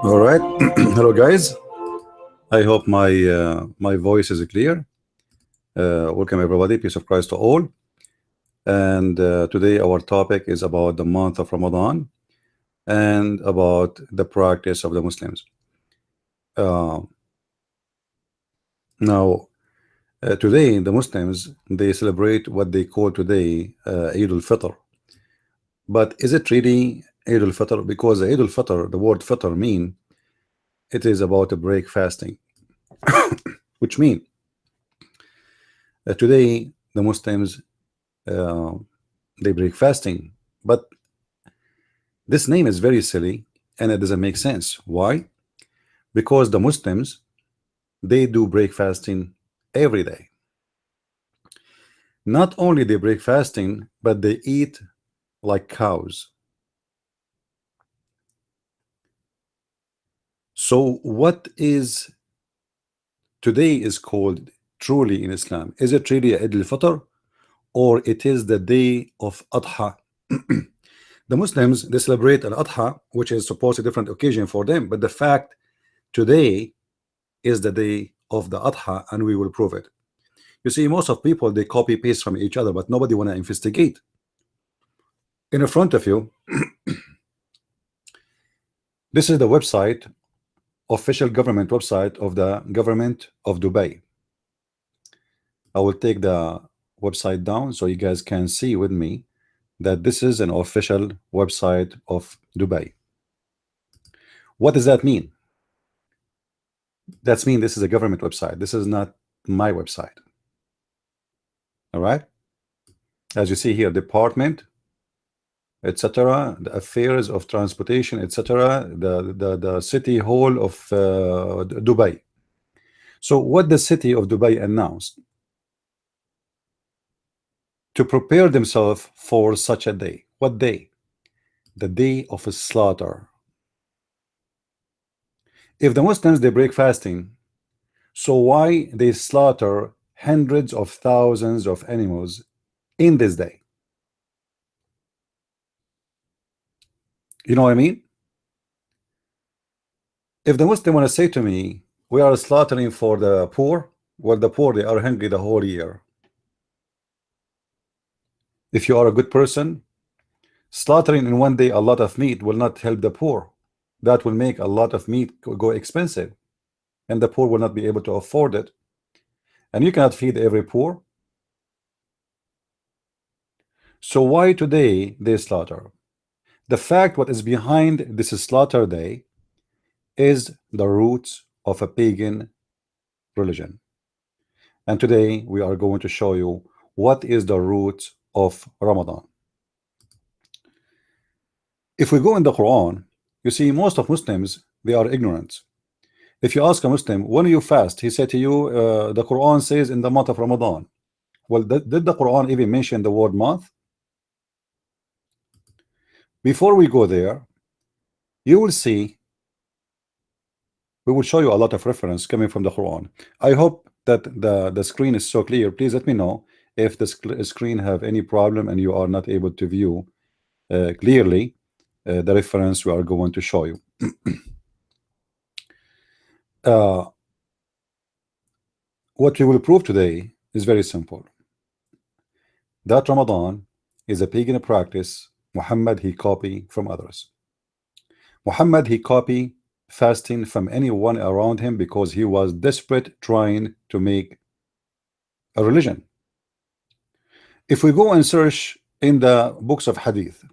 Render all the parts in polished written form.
All right. Hello, guys. I hope my voice is clear. Welcome, everybody. Peace of Christ to all. And today our topic is about the month of Ramadan and about the practice of the Muslims. Now, today the Muslims, they celebrate what they call today Eid al-Fitr. But is it really Eid al-Fitr? Because Eid al-Fitr, the word Fitr mean it is about a break fasting, which mean today the Muslims they break fasting, but this name is very silly and it doesn't make sense. Why? Because the Muslims, they do break fasting every day. Not only they break fasting, but they eat like cows. So what is today is called truly in Islam? Is it really Eid al-Fitr, or it is the day of Adha? The Muslims, they celebrate an Adha, which is supposed to be a different occasion for them, but the fact today is the day of the Adha, and we will prove it. You see, most of people, they copy paste from each other, but nobody want to investigate. In front of you, this is the website, official government website of the government of Dubai. I will take the website down so you guys can see with me that this is an official website of Dubai. What does that mean? That's mean this is a government website. This is not my website. All right. As you see here, department, etc., the affairs of transportation, etc., the city hall of Dubai. So what the city of Dubai announced to prepare themselves for such a day. What day? The day of a slaughter. If the Muslims, they break fasting, so why they slaughter hundreds of thousands of animals in this day? You know what I mean? If the Muslim want to say to me, we are slaughtering for the poor, well, the poor, they are hungry the whole year. If you are a good person, slaughtering in one day a lot of meat will not help the poor. That will make a lot of meat go expensive, and the poor will not be able to afford it. And you cannot feed every poor. So why today they slaughter? The fact what is behind this slaughter day is the roots of a pagan religion. And today we are going to show you what is the roots of Ramadan. If we go in the Quran, you see most of Muslims, they are ignorant. If you ask a Muslim, when you fast, he said to you, the Quran says in the month of Ramadan. Well, did the Quran even mention the word month? Before we go there, you will see we will show you a lot of reference coming from the Quran. I hope that the screen is so clear. Please let me know if the screen have any problem and you are not able to view clearly the reference we are going to show you. uh, what we will prove today is very simple, that Ramadan is a pagan practice Muhammad he copied from others. Muhammad he copied fasting from anyone around him because he was desperate trying to make a religion. If we go and search in the books of hadith,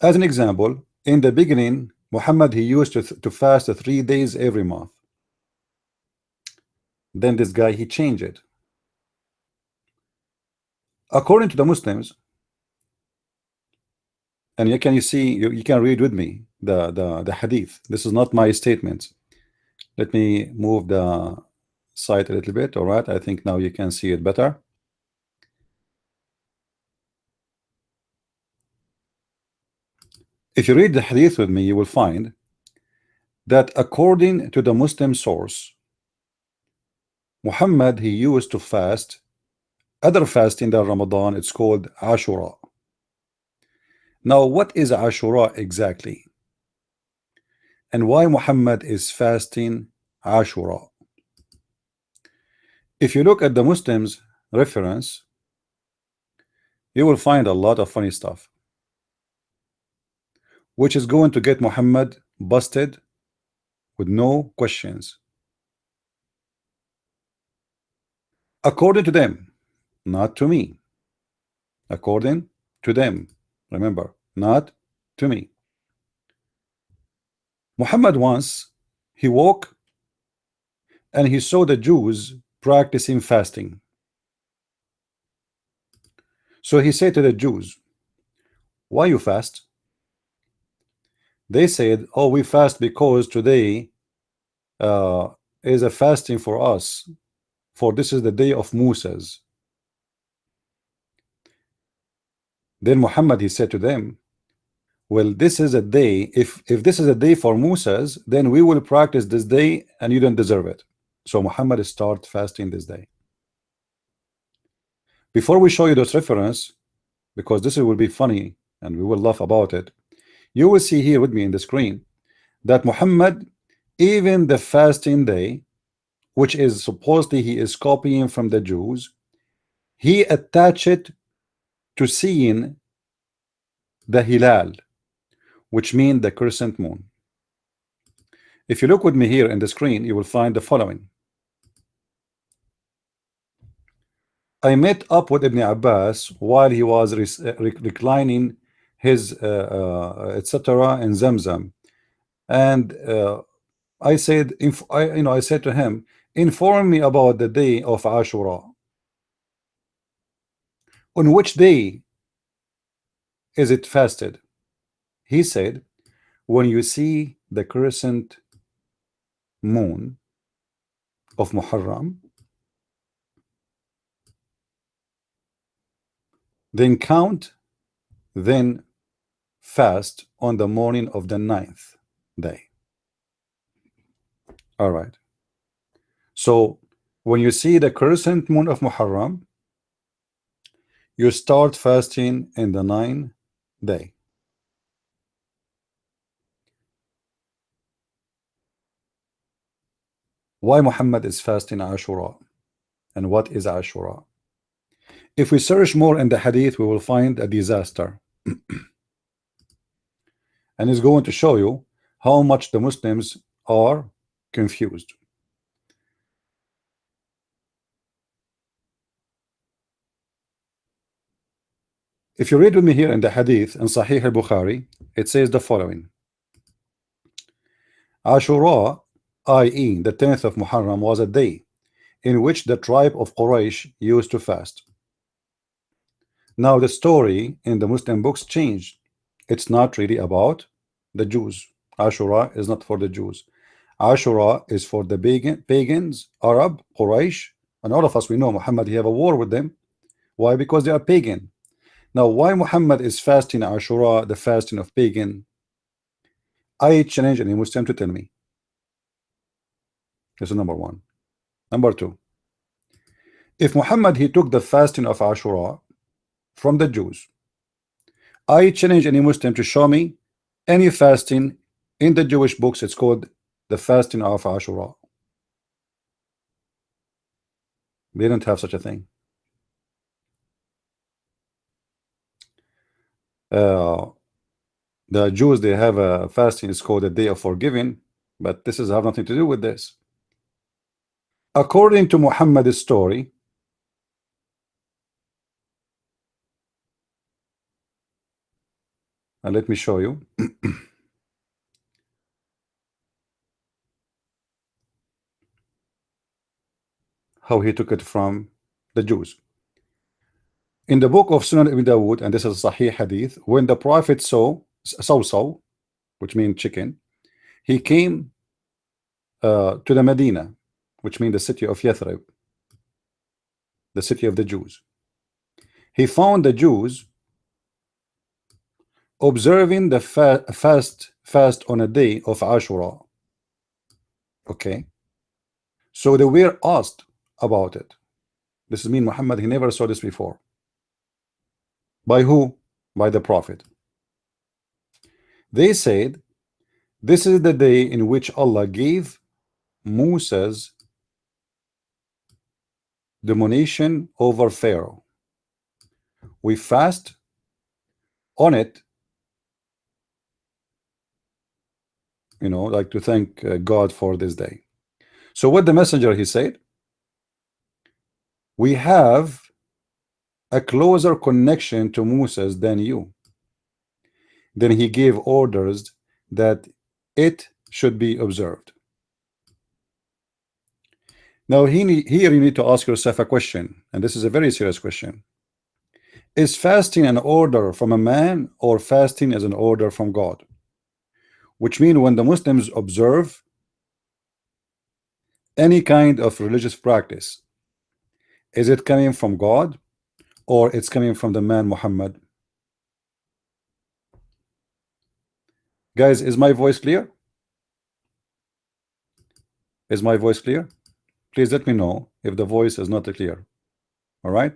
as an example, in the beginning Muhammad he used to fast 3 days every month. Then this guy he changed it. According to the Muslims, and you see, you can read with me the hadith. This is not my statement. Let me move the site a little bit. All right, I think now you can see it better. If you read the hadith with me, you will find that according to the Muslim source, Muhammad he used to fast other fasting than Ramadan. It's called Ashura. Now, what is Ashura exactly? And why Muhammad is fasting Ashura? If you look at the Muslims reference, you will find a lot of funny stuff, which is going to get Muhammad busted with no questions. According to them, not to me. According to them, remember, not to me. Muhammad once he woke and he saw the Jews practicing fasting. So he said to the Jews, why you fast? They said, oh, we fast because today is a fasting for us, for this is the day of Moses. Then Muhammad he said to them, well, this is a day, if this is a day for Moses, then we will practice this day and you don't deserve it. So Muhammad start fasting this day. Before we show you this reference, because this will be funny and we will laugh about it, you will see here with me in the screen that Muhammad, even the fasting day, which is supposedly he is copying from the Jews, he attached it to seeing the Hilal, which means the crescent moon. If you look with me here in the screen, you will find the following. I met up with Ibn Abbas while he was reclining his etc. in Zamzam, and I said, I said to him, inform me about the day of Ashura. On which day is it fasted? He said, when you see the crescent moon of Muharram, then count, then fast on the morning of the 9th day. All right. So when you see the crescent moon of Muharram, you start fasting in the 9th day. Why Muhammad is fasting Ashura, and what is Ashura? If we search more in the hadith, we will find a disaster. And it's going to show you how much the Muslims are confused. If you read with me here in the hadith in Sahih al-Bukhari, it says the following. Ashura, i.e. the 10th of Muharram, was a day in which the tribe of Quraysh used to fast. Now the story in the Muslim books changed. It's not really about the Jews. Ashura is not for the Jews. Ashura is for the pagans, Arab, Quraysh, And all of us, we know Muhammad, he have a war with them. Why? Because they are pagan. Now, why Muhammad is fasting Ashura, the fasting of pagan? I challenge any Muslim to tell me. This is number one. Number two, if Muhammad he took the fasting of Ashura from the Jews, I challenge any Muslim to show me any fasting in the Jewish books. It's called the fasting of Ashura. They don't have such a thing. The Jews, they have a fasting, it's called the Day of Forgiving, but this is have nothing to do with this. According to Muhammad's story, and let me show you how he took it from the Jews. In the book of Sunan Ibn Dawood, and this is a Sahih hadith, when the Prophet saw, which means chicken, he came to the Medina, which means the city of Yathrib, the city of the Jews. He found the Jews observing the fast on a day of Ashura. Okay, so they were asked about it. This is mean Muhammad, he never saw this before. By who? By the Prophet. They said, this is the day in which Allah gave Moses domination over Pharaoh. We fast on it, you know, like to thank God for this day. So what the messenger he said, we have a closer connection to Moses than you. Then he gave orders that it should be observed. Now here you need to ask yourself a question, and this is a very serious question. Is fasting an order from a man, or fasting is an order from God? Which means when the Muslims observe any kind of religious practice, is it coming from God, or it's coming from the man Muhammad? Guys, is my voice clear? Is my voice clear? Please let me know if the voice is not clear. All right.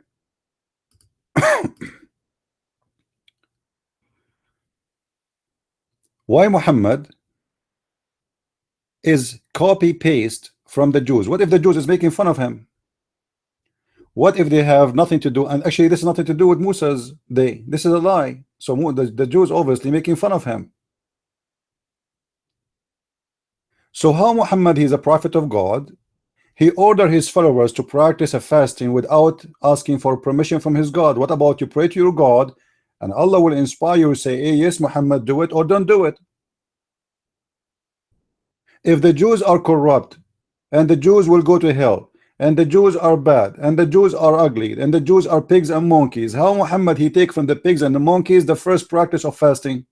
Why Muhammad is copy paste from the Jews? What if the Jews is making fun of him? What if they have nothing to do? And actually this is nothing to do with Musa's day. This is a lie. So the Jews obviously making fun of him. So how Muhammad, he's a prophet of God, he ordered his followers to practice a fasting without asking for permission from his God? What about you pray to your God and Allah will inspire you to say, hey, yes Muhammad, do it, or don't do it? If the Jews are corrupt and the Jews will go to hell, and the Jews are bad, and the Jews are ugly, and the Jews are pigs and monkeys, how Muhammad he take from the pigs and the monkeys the first practice of fasting?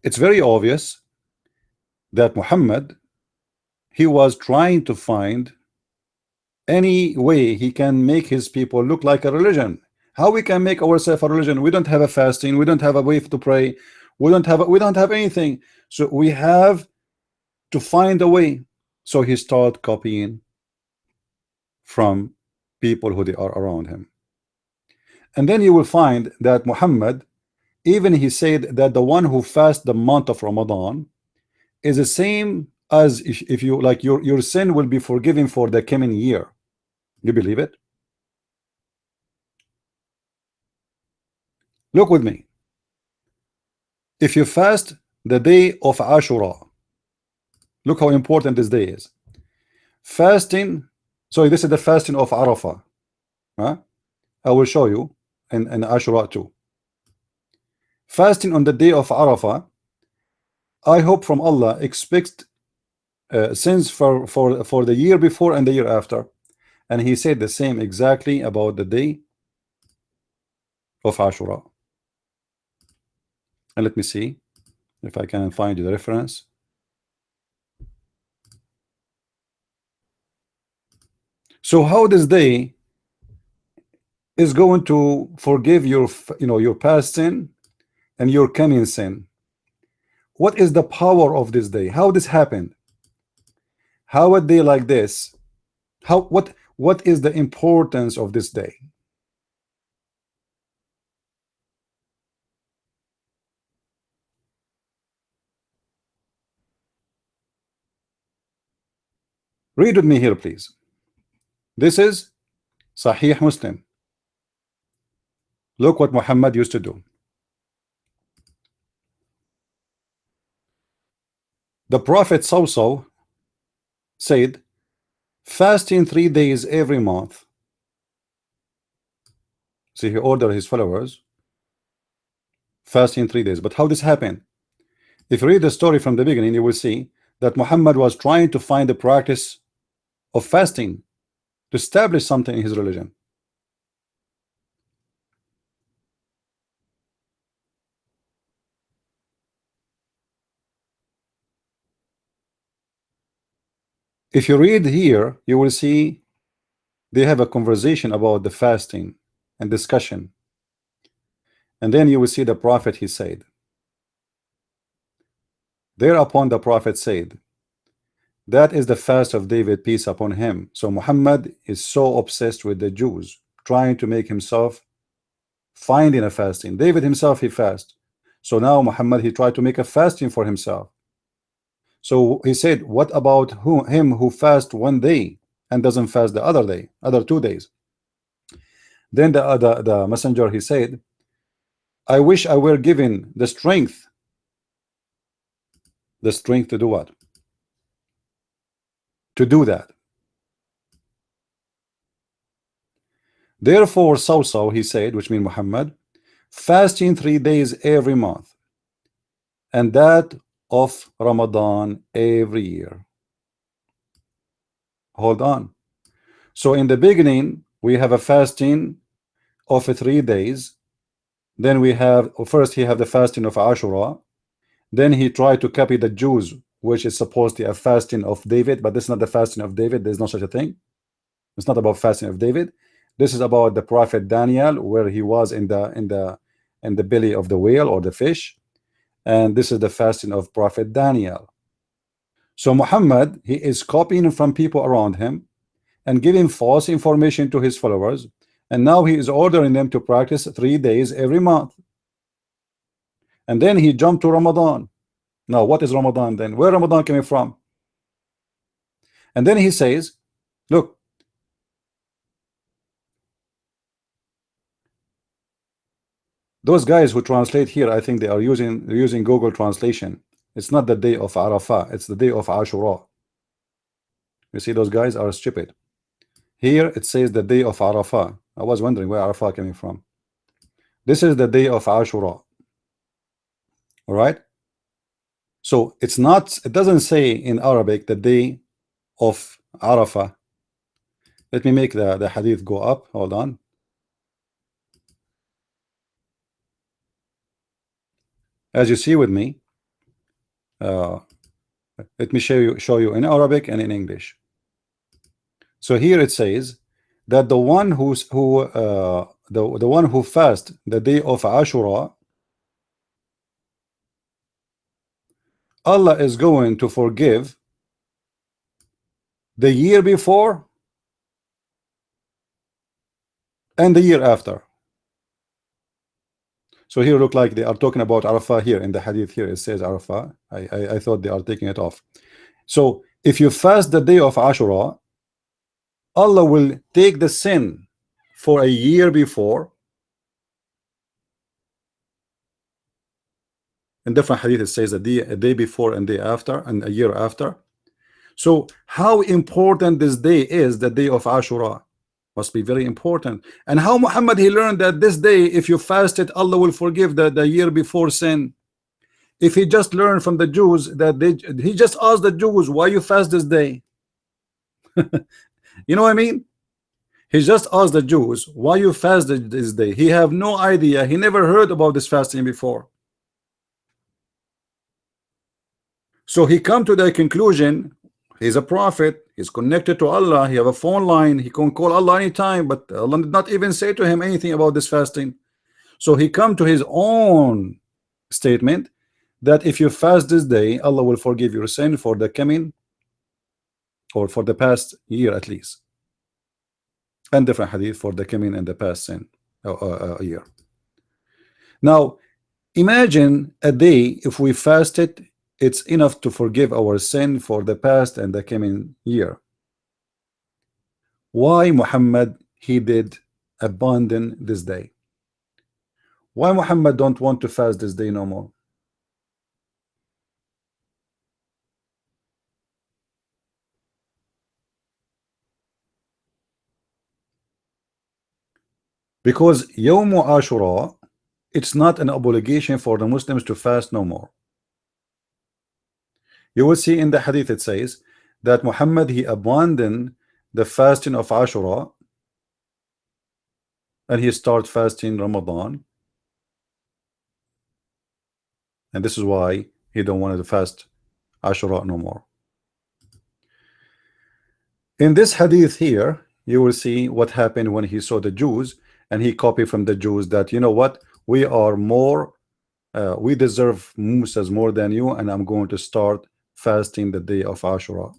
It's very obvious that Muhammad, he was trying to find any way he can make his people look like a religion. How we can make ourselves a religion? We don't have a fasting, we don't have a way to pray, we don't have anything. So we have to find a way. So he started copying from people who they are around him. And then you will find that Muhammad, even he said that the one who fasts the month of Ramadan is the same as if you like your sin will be forgiven for the coming year. You believe it? Look with me. If you fast the day of Ashura, look how important this day is. Fasting, sorry, this is the fasting of Arafah. Huh? I will show you in Ashura too. Fasting on the day of Arafah, I hope from Allah expect sins for the year before and the year after. And he said the same exactly about the day of Ashura. And let me see if I can find you the reference. So how this day is going to forgive your your past sin and your coming sin? What is the power of this day? How this happened? How a day like this, how what is the importance of this day? Read with me here, please. This is Sahih Muslim. Look what Muhammad used to do. The Prophet also said, fasting 3 days every month. See, he ordered his followers fasting 3 days. But how this happened? If you read the story from the beginning, you will see that Muhammad was trying to find the practice of fasting to establish something in his religion. If you read here, you will see they have a conversation about the fasting and discussion. And then you will see the Prophet, he said, thereupon the Prophet said, that is the fast of David, peace upon him. So Muhammad is so obsessed with the Jews, trying to make himself finding a fasting. David himself, he fast. So now Muhammad, he tried to make a fasting for himself. So he said, what about him who fast 1 day and doesn't fast the other 2 days? Then the messenger, he said, I wish I were given the strength to do what? To do that. Therefore, so he said, which means Muhammad, fasting 3 days every month, and that of Ramadan every year. Hold on. So in the beginning, we have a fasting of 3 days. Then we have, first he have the fasting of Ashura. Then he tried to copy the Jews, which is supposed to be a fasting of David, but this is not the fasting of David. There's no such a thing. It's not about fasting of David. This is about the prophet Daniel, where he was in the belly of the whale or the fish, and this is the fasting of prophet Daniel. So Muhammad, he is copying from people around him and giving false information to his followers, and now he is ordering them to practice 3 days every month. And then he jumped to Ramadan. Now what is Ramadan then? Where Ramadan coming from? And then he says, look, those guys who translate here, I think they are using Google translation. It's not the day of Arafah, it's the day of Ashura. You see, those guys are stupid. Here it says the day of Arafah. I was wondering where Arafah coming from. This is the day of Ashura. All right. So it's not, it doesn't say in Arabic the day of Arafah. Let me make the hadith go up. Hold on. As you see with me, let me show you in Arabic and in English. So here it says that the one who fasts the day of Ashura, Allah is going to forgive the year before and the year after. So here look like they are talking about Arafah here in the hadith. Here it says Arafah. I thought they are taking it off. So if you fast the day of Ashura, Allah will take the sin for a year before. In different hadith it says a day before and day after and a year after. So how important this day is, the day of Ashura, must be very important. And how Muhammad, he learned that this day, if you fast it, Allah will forgive the year before sin. If he just learned from the Jews that he just asked the Jews, why you fast this day? You know what I mean? He just asked the Jews, why you fast this day? He have no idea. He never heard about this fasting before. So he come to the conclusion, he's a prophet, he's connected to Allah, he have a phone line, he can call Allah anytime, but Allah did not even say to him anything about this fasting. So he come to his own statement that if you fast this day, Allah will forgive your sin for the coming, or for the past year at least, and different hadith for the coming and the past sin year. Now imagine a day, if we fasted, it's enough to forgive our sin for the past and the coming year. Why Muhammad he did abandon this day? Why Muhammad don't want to fast this day no more? Because Yawm Ashura, it's not an obligation for the Muslims to fast no more. You will see in the hadith it says that Muhammad he abandoned the fasting of Ashura and he start fasting Ramadan, and this is why he don't want to fast Ashura no more. In this hadith here, you will see what happened when he saw the Jews, and he copied from the Jews that, you know what, we are more, we deserve Musas more than you, and I'm going to start fasting the day of Ashura.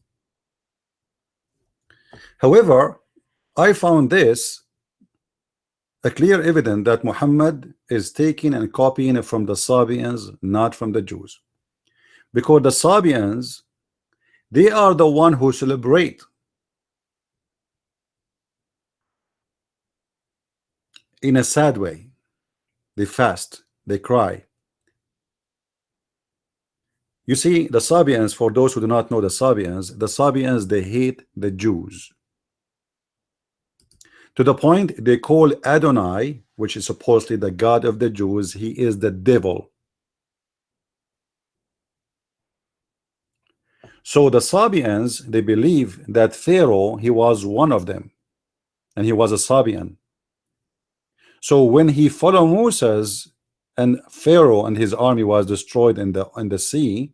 However, I found this a clear evidence that Muhammad is taking and copying from the Sabians, not from the Jews, because the Sabians, they are the one who celebrate in a sad way. They fast, they cry. You see, the Sabians, for those who do not know the Sabians, they hate the Jews to the point they call Adonai, which is supposedly the God of the Jews, he is the devil. So the Sabians, they believe that Pharaoh, he was one of them, and he was a Sabian. So when he followed Moses and Pharaoh and his army was destroyed in the sea,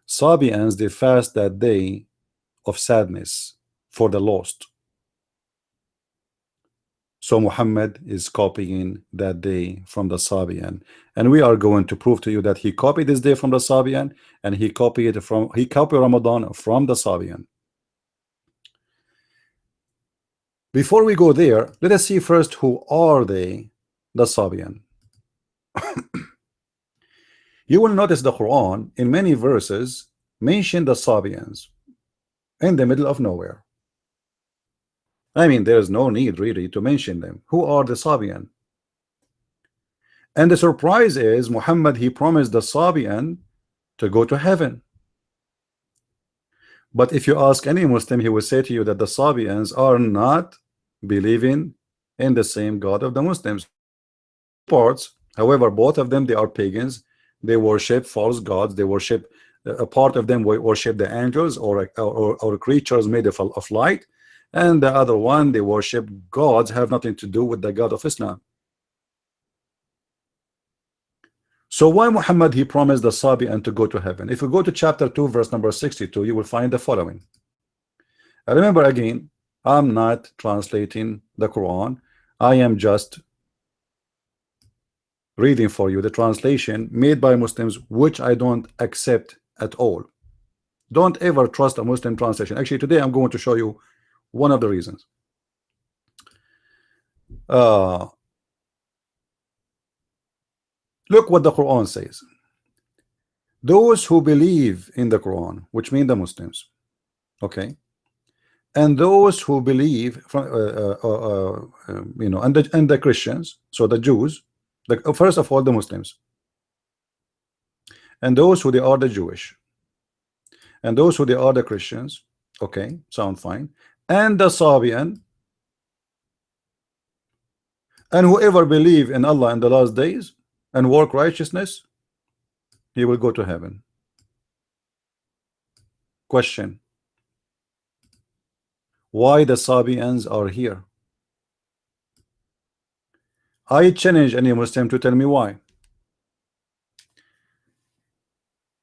Sabians, they fast that day of sadness for the lost. So Muhammad is copying that day from the Sabian, and we are going to prove to you that he copied this day from the Sabian, and he copied Ramadan from the Sabian. Before we go there, let us see first who are they, the Sabian. You will notice the Quran in many verses mention the Sabians in the middle of nowhere. I mean, there is no need really to mention them. Who are the Sabian? And the surprise is Muhammad, he promised the Sabian to go to heaven. But if you ask any Muslim, he will say to you that the Sabians are not believing in the same God of the Muslims. However, both of them, they are pagans. They worship false gods. They worship, a part of them worship the angels or creatures made of light, and the other one, they worship gods have nothing to do with the God of Islam. So why Muhammad he promised the Sabian to go to heaven? If you go to chapter 2 verse number 62, you will find the following. Remember again, I'm not translating the Quran. I am just reading for you the translation made by Muslims, which I don't accept at all. Don't ever trust a Muslim translation. Actually, today I'm going to show you one of the reasons. Look what the Quran says. Those who believe in the Quran, which mean the Muslims, okay, and those who believe from you know, and the Christians, so the Jews, first of all the Muslims, and those who they are the Jewish, and those who they are the Christians, okay, sound fine, and the Sabian, and whoever believe in Allah in the last days and work righteousness, he will go to heaven. Question: why the Sabians are here? I challenge any Muslim to tell me why.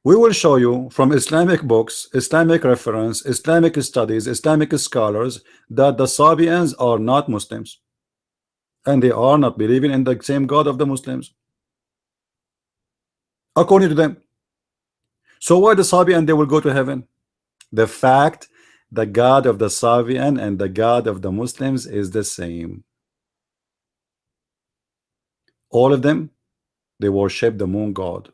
We will show you from Islamic books, Islamic reference, Islamic studies, Islamic scholars that the Sabians are not Muslims and they are not believing in the same God of the Muslims according to them. So why the Sabian they will go to heaven? The fact the God of the Sabian and the God of the Muslims is the same. All of them, they worship the moon god.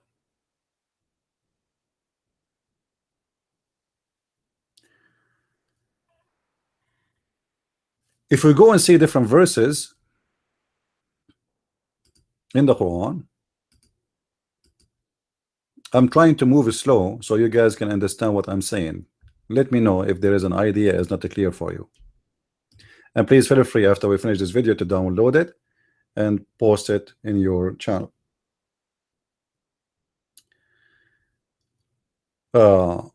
If we go and see different verses in the Quran, I'm trying to move slow so you guys can understand what I'm saying. Let me know if there is an idea is not clear for you. And please feel free after we finish this video to download it and post it in your channel. In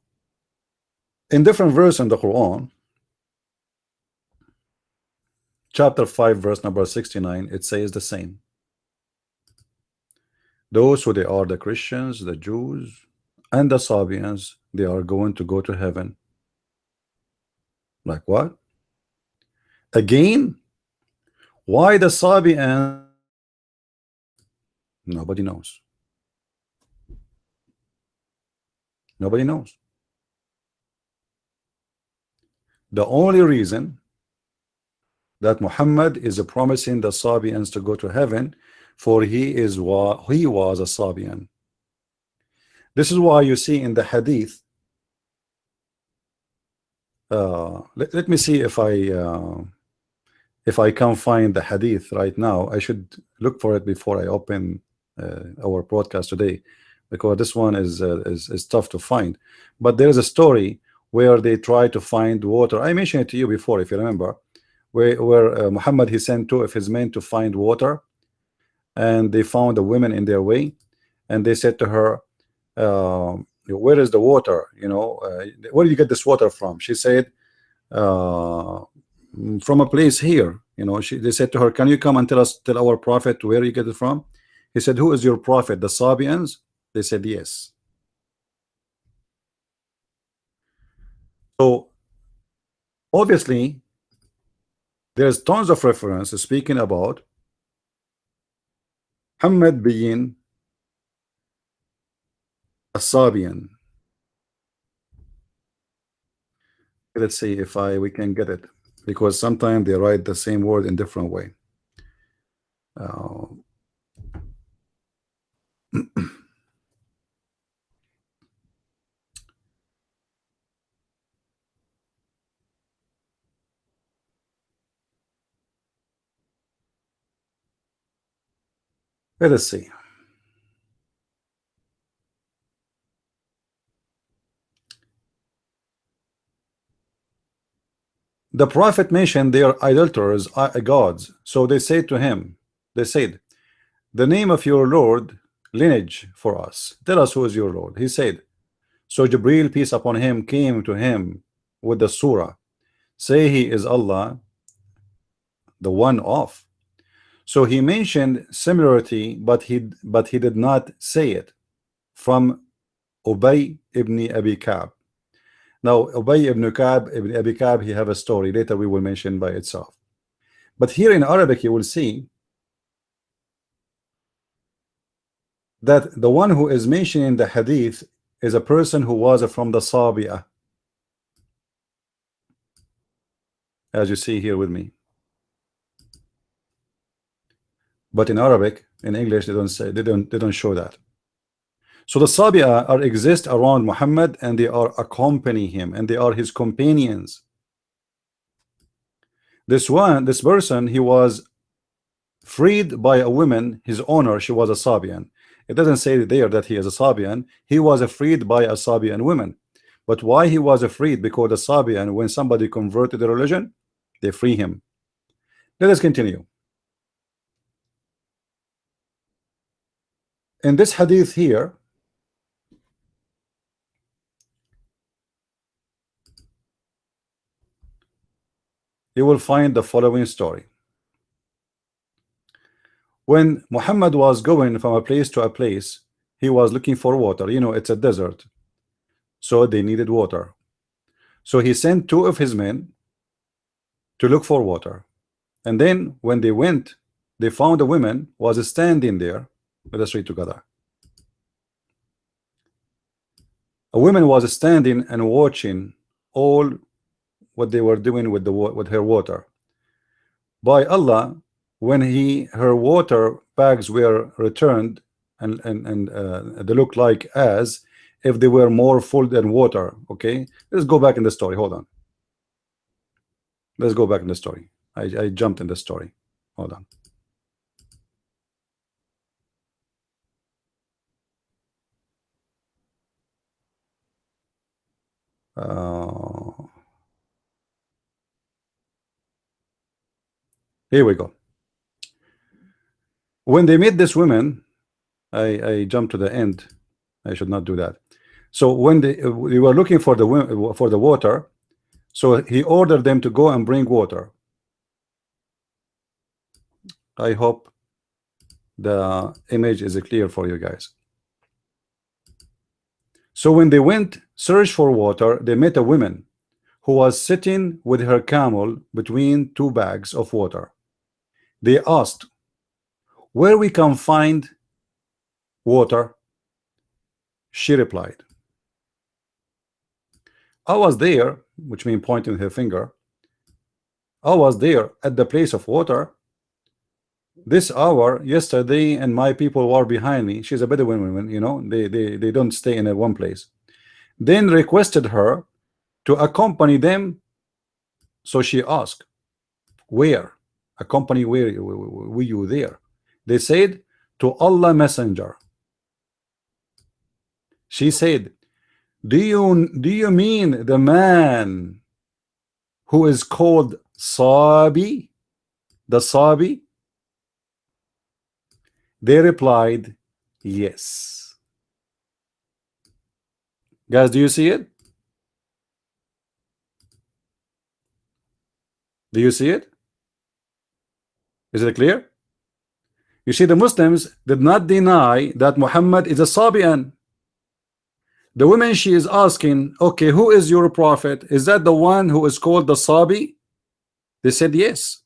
different verses in the Quran, chapter 5 verse number 69, it says the same. Those who they are the Christians, the Jews, and the Sabians, they are going to go to heaven. Like what? Again, why the Sabians? Nobody knows. Nobody knows. The only reason that Muhammad is promising the Sabians to go to heaven, for he was a Sabian. This is why you see in the hadith. Let me see if I can find the hadith right now. I should look for it before I open our broadcast today, because this one is tough to find. But there is a story where they try to find water. I mentioned it to you before, if you remember, where Muhammad, he sent two of his men to find water, and they found a woman in their way, and they said to her, where is the water? You know, where do you get this water from? She said, from a place here. You know, they said to her, can you come and tell our prophet where you get it from? He said, who is your prophet? The Sabians? They said yes. So obviously there's tons of references speaking about Muhammad being a Sabian. Let's see if we can get it, because sometimes they write the same word in different way. Let us see. The prophet mentioned their idolaters gods, so they said to him, they said, the name of your Lord lineage for us. Tell us who is your Lord. He said, so Jibreel, peace upon him, came to him with the surah, say he is Allah, the one of. So he mentioned similarity, but he did not say it, from Ubay ibn Abi Ka'b. Now Ubay ibn Abi Ka'b, he have a story later we will mention by itself. But here in Arabic you will see that the one who is mentioned in the hadith is a person who was from the Sabi'ah, as you see here with me. But in Arabic, in English, they don't show that. So the Sabi'ah exist around Muhammad, and they are accompany him, and they are his companions. This person, he was freed by a woman, his owner, she was a Sabian. It doesn't say there that he is a Sabian. He was freed by a Sabian woman. But why he was freed? Because the Sabian, when somebody converted the religion, they free him. Let us continue. In this hadith here, you will find the following story. When Muhammad was going from a place to a place, He was looking for water. You know, it's a desert, so they needed water. So he sent two of his men to look for water. And then when they went, they found a woman was standing there. Let us read together. A woman was standing and watching all what they were doing with her water. By Allah, when her water bags were returned, and they look like as if they were more full than water. Okay, let's go back in the story. Hold on. Let's go back in the story. I jumped in the story. Hold on. Here we go. When they met this woman, I jumped to the end. I should not do that. So when they were looking for the water, so he ordered them to go and bring water. I hope the image is clear for you guys. So when they went search for water, they met a woman who was sitting with her camel between two bags of water. They asked, where we can find water? She replied, I was there, which means pointing her finger. I was there at the place of water this hour yesterday, and my people were behind me. She's a Bedouin woman, you know, they don't stay in a one place. Then requested her to accompany them. So she asked, where? Accompany where were you there? They said, to Allah Messenger. She said, do you mean the man who is called Sabi, the Sabi? They replied, yes. Guys, do you see it? Do you see it? Is it clear? You see, the Muslims did not deny that Muhammad is a Sabian. The woman, she is asking, okay, who is your prophet? Is that the one who is called the Sabi? They said yes.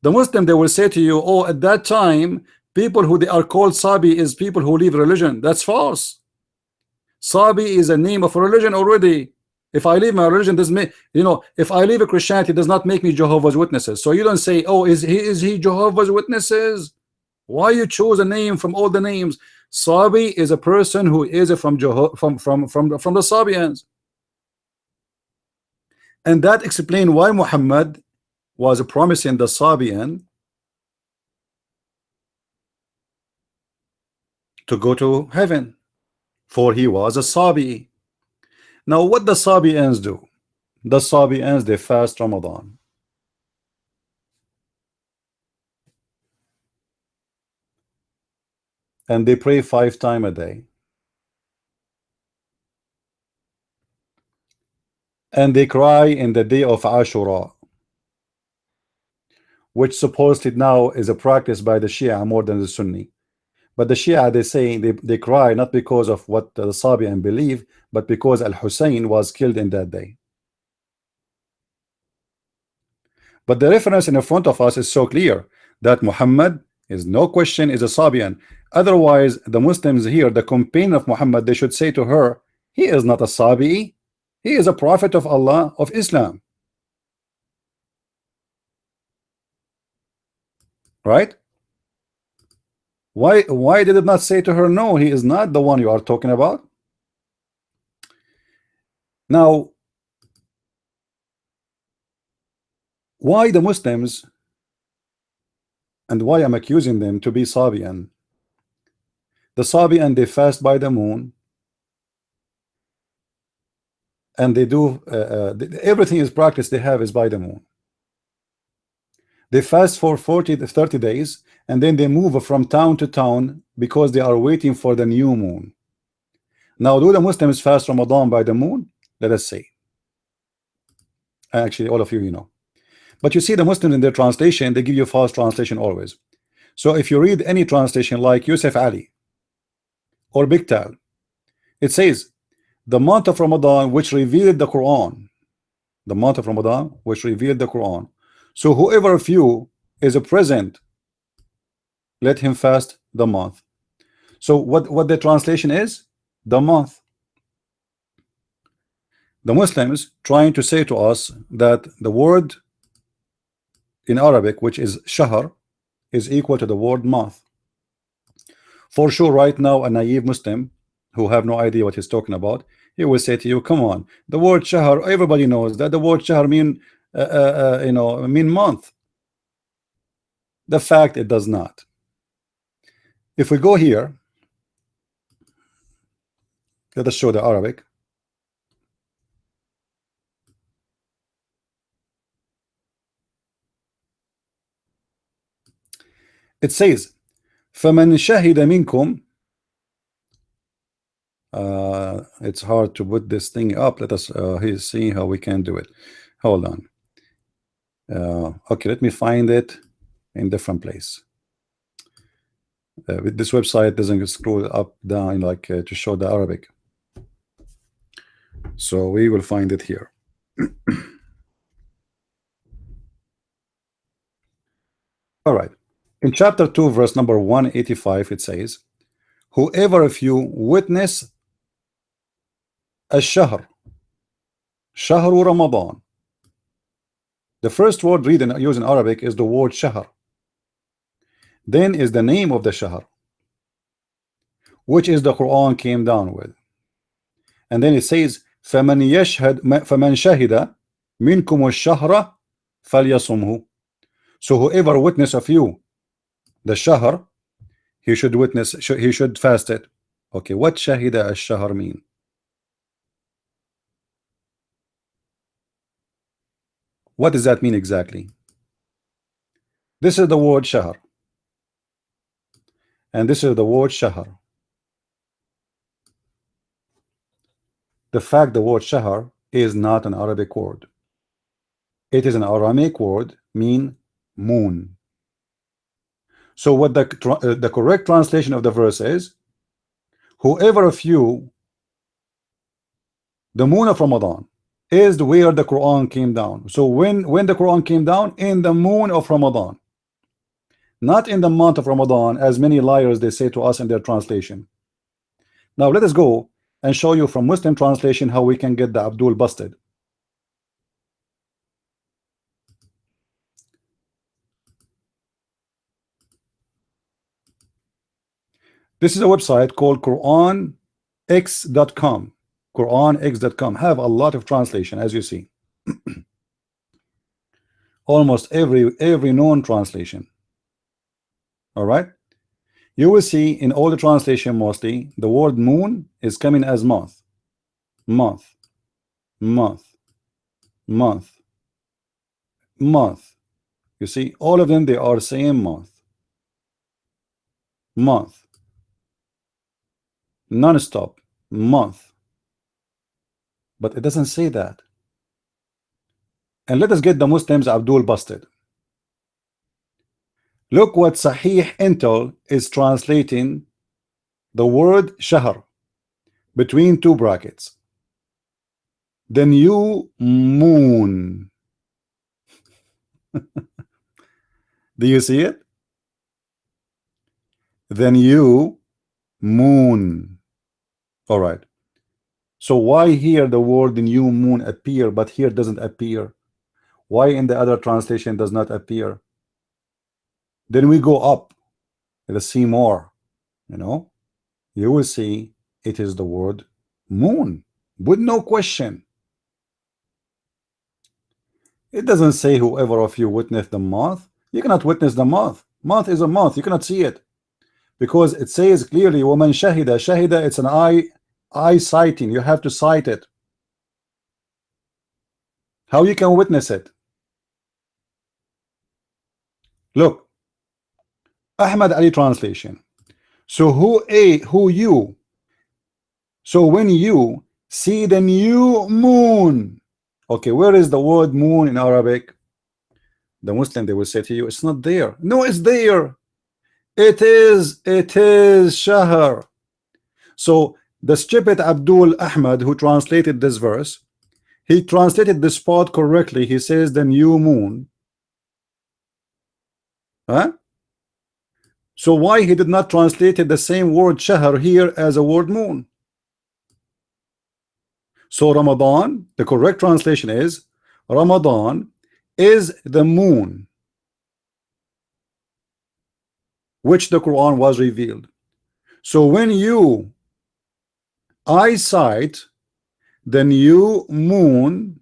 The Muslim, they will say to you, oh, at that time, people who they are called Sabi is people who leave religion. That's false. Sabi is a name of a religion already. If I leave my religion, doesn't make, you know, if I leave a Christianity, does not make me Jehovah's Witnesses. So you don't say, oh, is he Jehovah's Witnesses? Why you choose a name from all the names? Sabi is a person who is from the Sabians, and that explains why Muhammad was promising the Sabian to go to heaven, for he was a Sabi. Now, what the Sabians do? The Sabians, they fast Ramadan. And they pray 5 times a day. And they cry in the day of Ashura, which supposedly now is a practice by the Shia more than the Sunni. But the Shia, they say they cry not because of what the Sabian believe, but because Al-Hussein was killed in that day. But the reference in the front of us is so clear that Muhammad is no question is a Sabian. Otherwise, the Muslims here, the companion of Muhammad, they should say to her, he is not a Sabi, he is a prophet of Allah of Islam. Right? Why did it not say to her, no, he is not the one you are talking about? Now, why the Muslims, and why I'm accusing them to be Sabian? The Sabian, they fast by the moon, and they do everything is practice they have is by the moon. They fast for 40 to 30 days, and then they move from town to town because they are waiting for the new moon. Now, do the Muslims fast Ramadan by the moon? Let us see. Actually, all of you, you know. But you see, the Muslims in their translation, they give you false translation always. So if you read any translation like Yusuf Ali or big tal. It says the month of Ramadan which revealed the Quran. The month of Ramadan which revealed the Quran. So whoever of you is present, let him fast the month. So what the translation is? The month. The Muslims trying to say to us that the word in Arabic, which is shahr, is equal to the word month. For sure, right now, a naive Muslim who have no idea what he's talking about, he will say to you, come on, the word shahr, everybody knows that the word shahr mean mean month. The fact it does not. If we go here, let us show the Arabic. It says فَمَنْ شَهِدَ مِنْكُمْ. It's hard to put this thing up. Let us see how we can do it. Hold on. Okay, let me find it in different place. With this website doesn't scroll up down like to show the Arabic, so we will find it here. All right, in chapter 2 verse number 185 it says, whoever of you witness الشهر شهر Ramadan. The first word read and used in Arabic is the word shahr. Then is the name of the shahr, which is the Quran came down with. And then it says فَمَنْ شَهِدَ مِنْكُمُ الشَّهْرَ فَلْيَصُمْهُ. So whoever witness of you the shahr, he should fast it. Okay, what shahida ash-shahr mean? What does that mean exactly? This is the word shahr, and this is the word shahr. The fact the word shahr is not an Arabic word. It is an Aramaic word, mean moon. So what the correct translation of the verse is, whoever of you, the moon of Ramadan is where the Quran came down. So when the Quran came down, in the moon of Ramadan, not in the month of Ramadan, as many liars they say to us in their translation. Now let us go and show you from Muslim translation how we can get the Abdul busted. This is a website called QuranX.com. QuranX.com have a lot of translation, as you see. Almost every known translation. All right, you will see in all the translation mostly the word moon is coming as month, month, month, month, month. You see, all of them, they are same month, month, non-stop, month. But it doesn't say that. And let us get the Muslims Abdul busted. Look what Sahih Intel is translating the word shahr between two brackets. The new moon. Do you see it? The new moon. All right. So why here the word new moon appear, but here doesn't appear? Why in the other translation does not appear? Then we go up. Let's see more. You know, you will see it is the word moon with no question. It doesn't say whoever of you witnessed the month. You cannot witness the month. Month is a month. You cannot see it because it says clearly woman shahida. Shahida, it's an eye sighting. You have to sight it. How you can witness it? Look, Ahmad Ali translation. So who you? So when you see the new moon, okay, where is the word moon in Arabic? The Muslim, they will say to you, it's not there. No, it's there. It is shahr. So the stupid Abdul Ahmad who translated this verse, he translated the spot correctly. He says the new moon. Huh? So why he did not translate the same word shahr here as a word moon? So Ramadan, the correct translation is Ramadan is the moon which the Quran was revealed. So when you eyesight the new moon,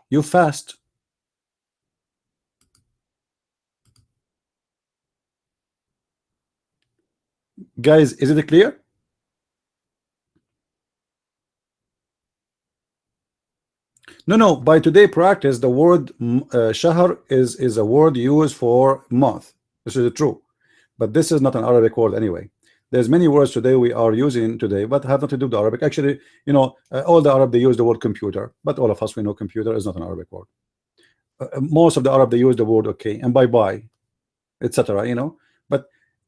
you fast. Guys, is it clear? No, by today practice, the word shahr is a word used for month. This is true, but this is not an Arabic word anyway. There's many words today we are using today, but have nothing to do with Arabic. Actually, you know, all the Arab, they use the word computer, but all of us, we know computer is not an Arabic word. Most of the Arab, they use the word okay and bye-bye, etc. You know, but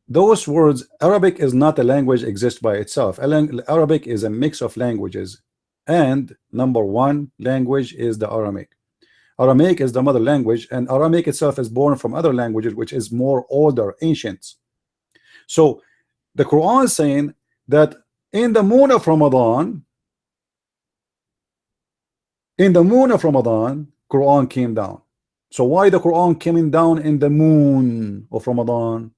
those words, Arabic is not a language exist by itself. Arabic is a mix of languages, and number one language is the Aramaic. Aramaic is the mother language, and Aramaic itself is born from other languages which is more older, ancient. So the Quran is saying that in the moon of Ramadan, Quran came down. So why the Quran coming down in the moon of Ramadan?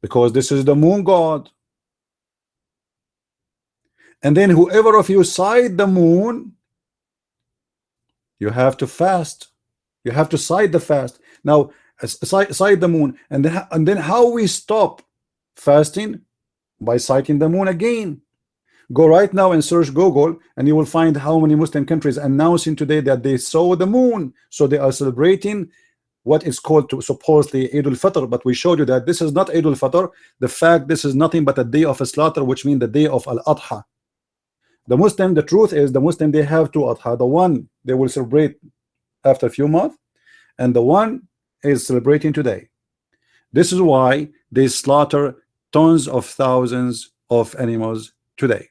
Because this is the moon god. And then whoever of you sight the moon, you have to fast. You have to sight the fast. Now sight the moon, and then how we stop fasting? By sighting the moon again. Go right now and search Google, and you will find how many Muslim countries announcing today that they saw the moon. So they are celebrating what is called to supposedly Eid al-Fitr, but we showed you that this is not Eid al-Fitr. The fact, this is nothing but a day of a slaughter, which means the day of al-Adha. The Muslim, the truth is, the Muslim, they have two Adha. The one they will celebrate after a few months, and the one is celebrating today. This is why they slaughter tons of thousands of animals today.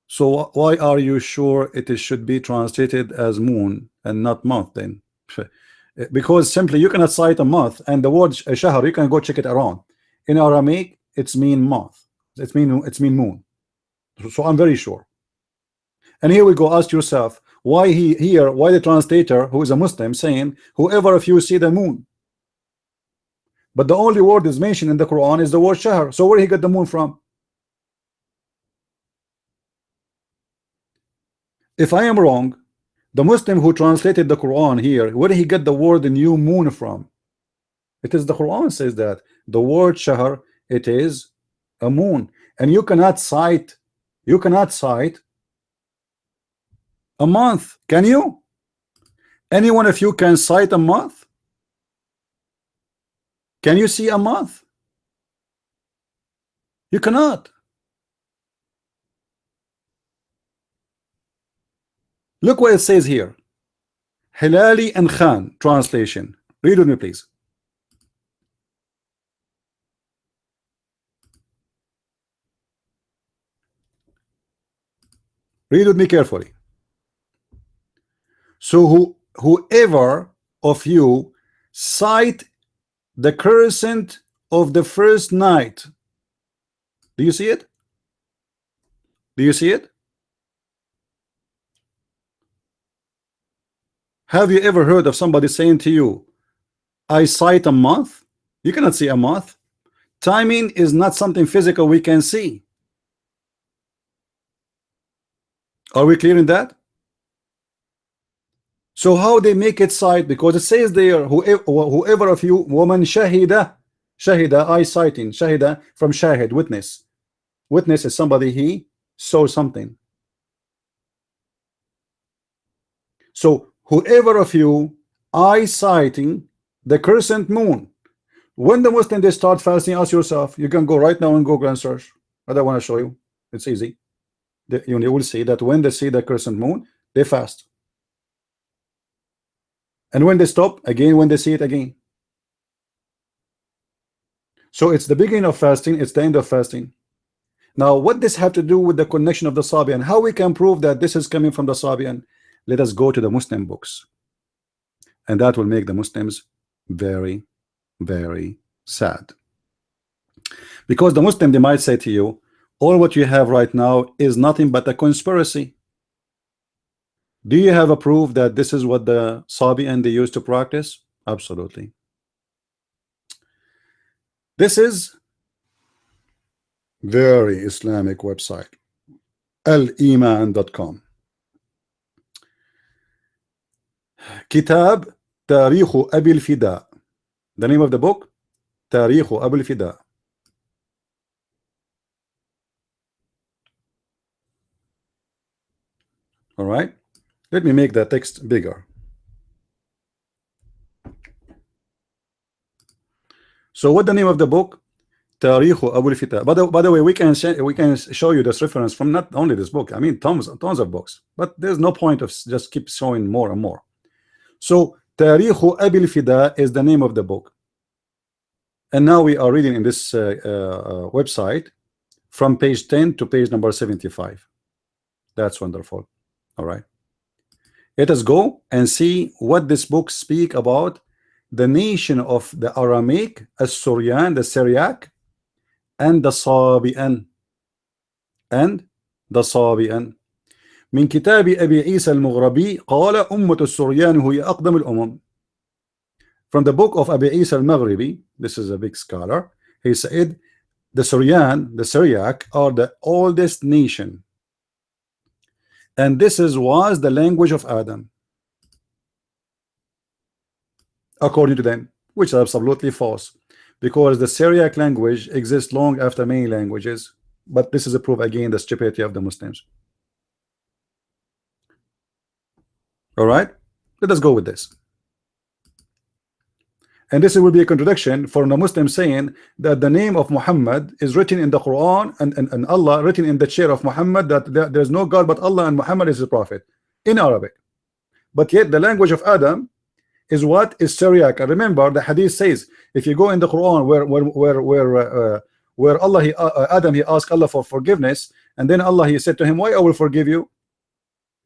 So why are you sure it should be translated as moon and not month then? Because simply you cannot cite a month, and the word shahr, you can go check it around. In Aramaic, it's mean month. It's mean moon. So I'm very sure. And here we go, ask yourself, why why the translator, who is a Muslim, saying whoever of you see the moon? But the only word is mentioned in the Quran is the word shahr. So where he got the moon from? If I am wrong, the Muslim who translated the Quran here, where did he get the word new moon from? It is the Quran says that the word shahr, it is a moon, and you cannot cite a month. Can you? Any one of you can cite a month? Can you see a month? You cannot. Look what it says here. Hilali and Khan translation. Read with me, please. Read with me carefully. So whoever of you sight the crescent of the first night. Do you see it? Do you see it? Have you ever heard of somebody saying to you, I sight a month? You cannot see a month. Timing is not something physical we can see. Are we clear in that? So how they make it sight? Because it says there, whoever of you, woman shahida, eye sighting, shahida from shahid, witness. Witness is somebody he saw something. So whoever of you eye sighting the crescent moon. When the Muslim they start fasting, ask yourself, you can go right now and Google and search. I don't want to show you. It's easy. You will see that when they see the crescent moon, they fast. And when they stop, again when they see it again. So it's the beginning of fasting, it's the end of fasting. Now, what this have to do with the connection of the Sabian? How we can prove that this is coming from the Sabian? Let us go to the Muslim books, and that will make the Muslims very, very sad. Because the Muslim, they might say to you, all what you have right now is nothing but a conspiracy. Do you have a proof that this is what the Sabian they used to practice? Absolutely. This is very Islamic website, aliman.com. Kitab Tarikh Abil Fida. The name of the book, Tarikh Abil Fida. All right, let me make the text bigger. So what the name of the book? Tarikh Abil Fida. By the way, we can show you this reference from not only this book. I mean, tons of books, but there's no point of just keep showing more and more. So Tarikh Abil Fida is the name of the book, and now we are reading in this website from page 10 to page number 75. That's wonderful. All right, let us go and see what this book speak about the nation of the Aramaic, As-Suryan, the Syriac, and the Sabian. من كتاب أبي عيسى المغربي قال أمة السريان هي أقدم الأمم. From the book of Abi Isa al-Maghribi, this is a big scholar, he said the Suryan, the Syriac, are the oldest nation, and this was the language of Adam, according to them, which is absolutely false, because the Syriac language exists long after many languages. But this is a proof again the stupidity of the Muslims. All right, let us go with this. And this will be a contradiction for a Muslim saying that the name of Muhammad is written in the Quran, and Allah written in the chair of Muhammad, that there's no God but Allah and Muhammad is the prophet in Arabic. But yet the language of Adam is what is Syriac. And remember, the hadith says, if you go in the Quran where Allah, Adam, he asked Allah for forgiveness, and then Allah, he said to him, why I will forgive you?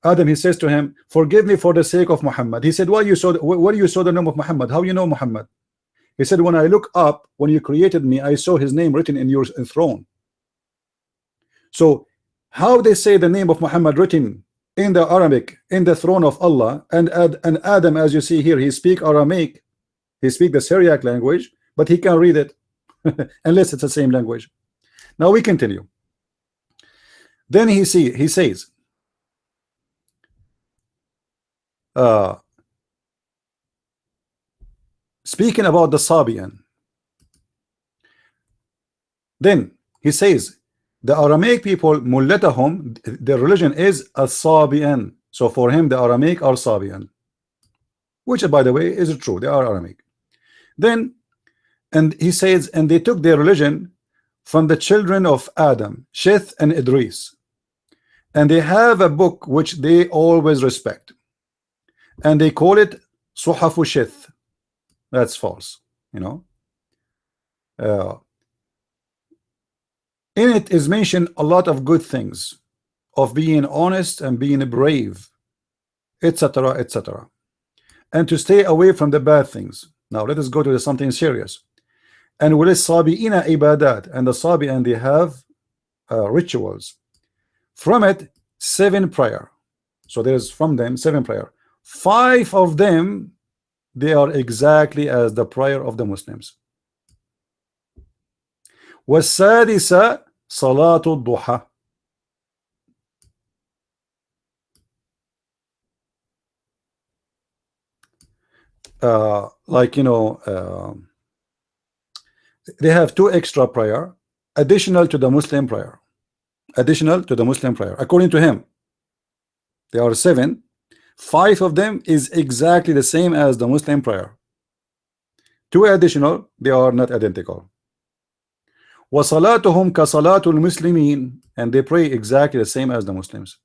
Adam, he says to him, forgive me for the sake of Muhammad. He said, why you saw where you saw the name of Muhammad? How you know Muhammad? He said, when I look up, when you created me, I saw his name written in your throne. So how they say the name of Muhammad written in the Arabic in the throne of Allah, and Adam, as you see here, he speak Aramaic, he speak the Syriac language, but he can read it unless it's the same language. Now we continue. Then he says, speaking about the Sabian, then he says the Aramaic people, mullatahum, their religion is a Sabian. So for him the Aramaic are Sabian, which by the way is true, they are Aramaic. Then, and he says, and they took their religion from the children of Adam, Sheth and Idris, and they have a book which they always respect, and they call it Suhafu Sheth. That's false, you know. In it is mentioned a lot of good things of being honest and being brave, etc., etc., and to stay away from the bad things. Now let us go to something serious. And with Sabiina ibadat, and the Sabian, they have rituals. From it 7 prayer. So there's from them 7 prayer. 5 of them, they are exactly as the prayer of the Muslims. والسادسة صلاة الضحى. Like, you know, they have 2 extra prayer additional to the Muslim prayer. Additional to the Muslim prayer. According to him, there are 7. 5 of them is exactly the same as the Muslim prayer. 2 additional, they are not identical. وَصَلَاتُهُمْ كَصَلَاتُ الْمُسْلِمِينَ, and they pray exactly the same as the Muslims.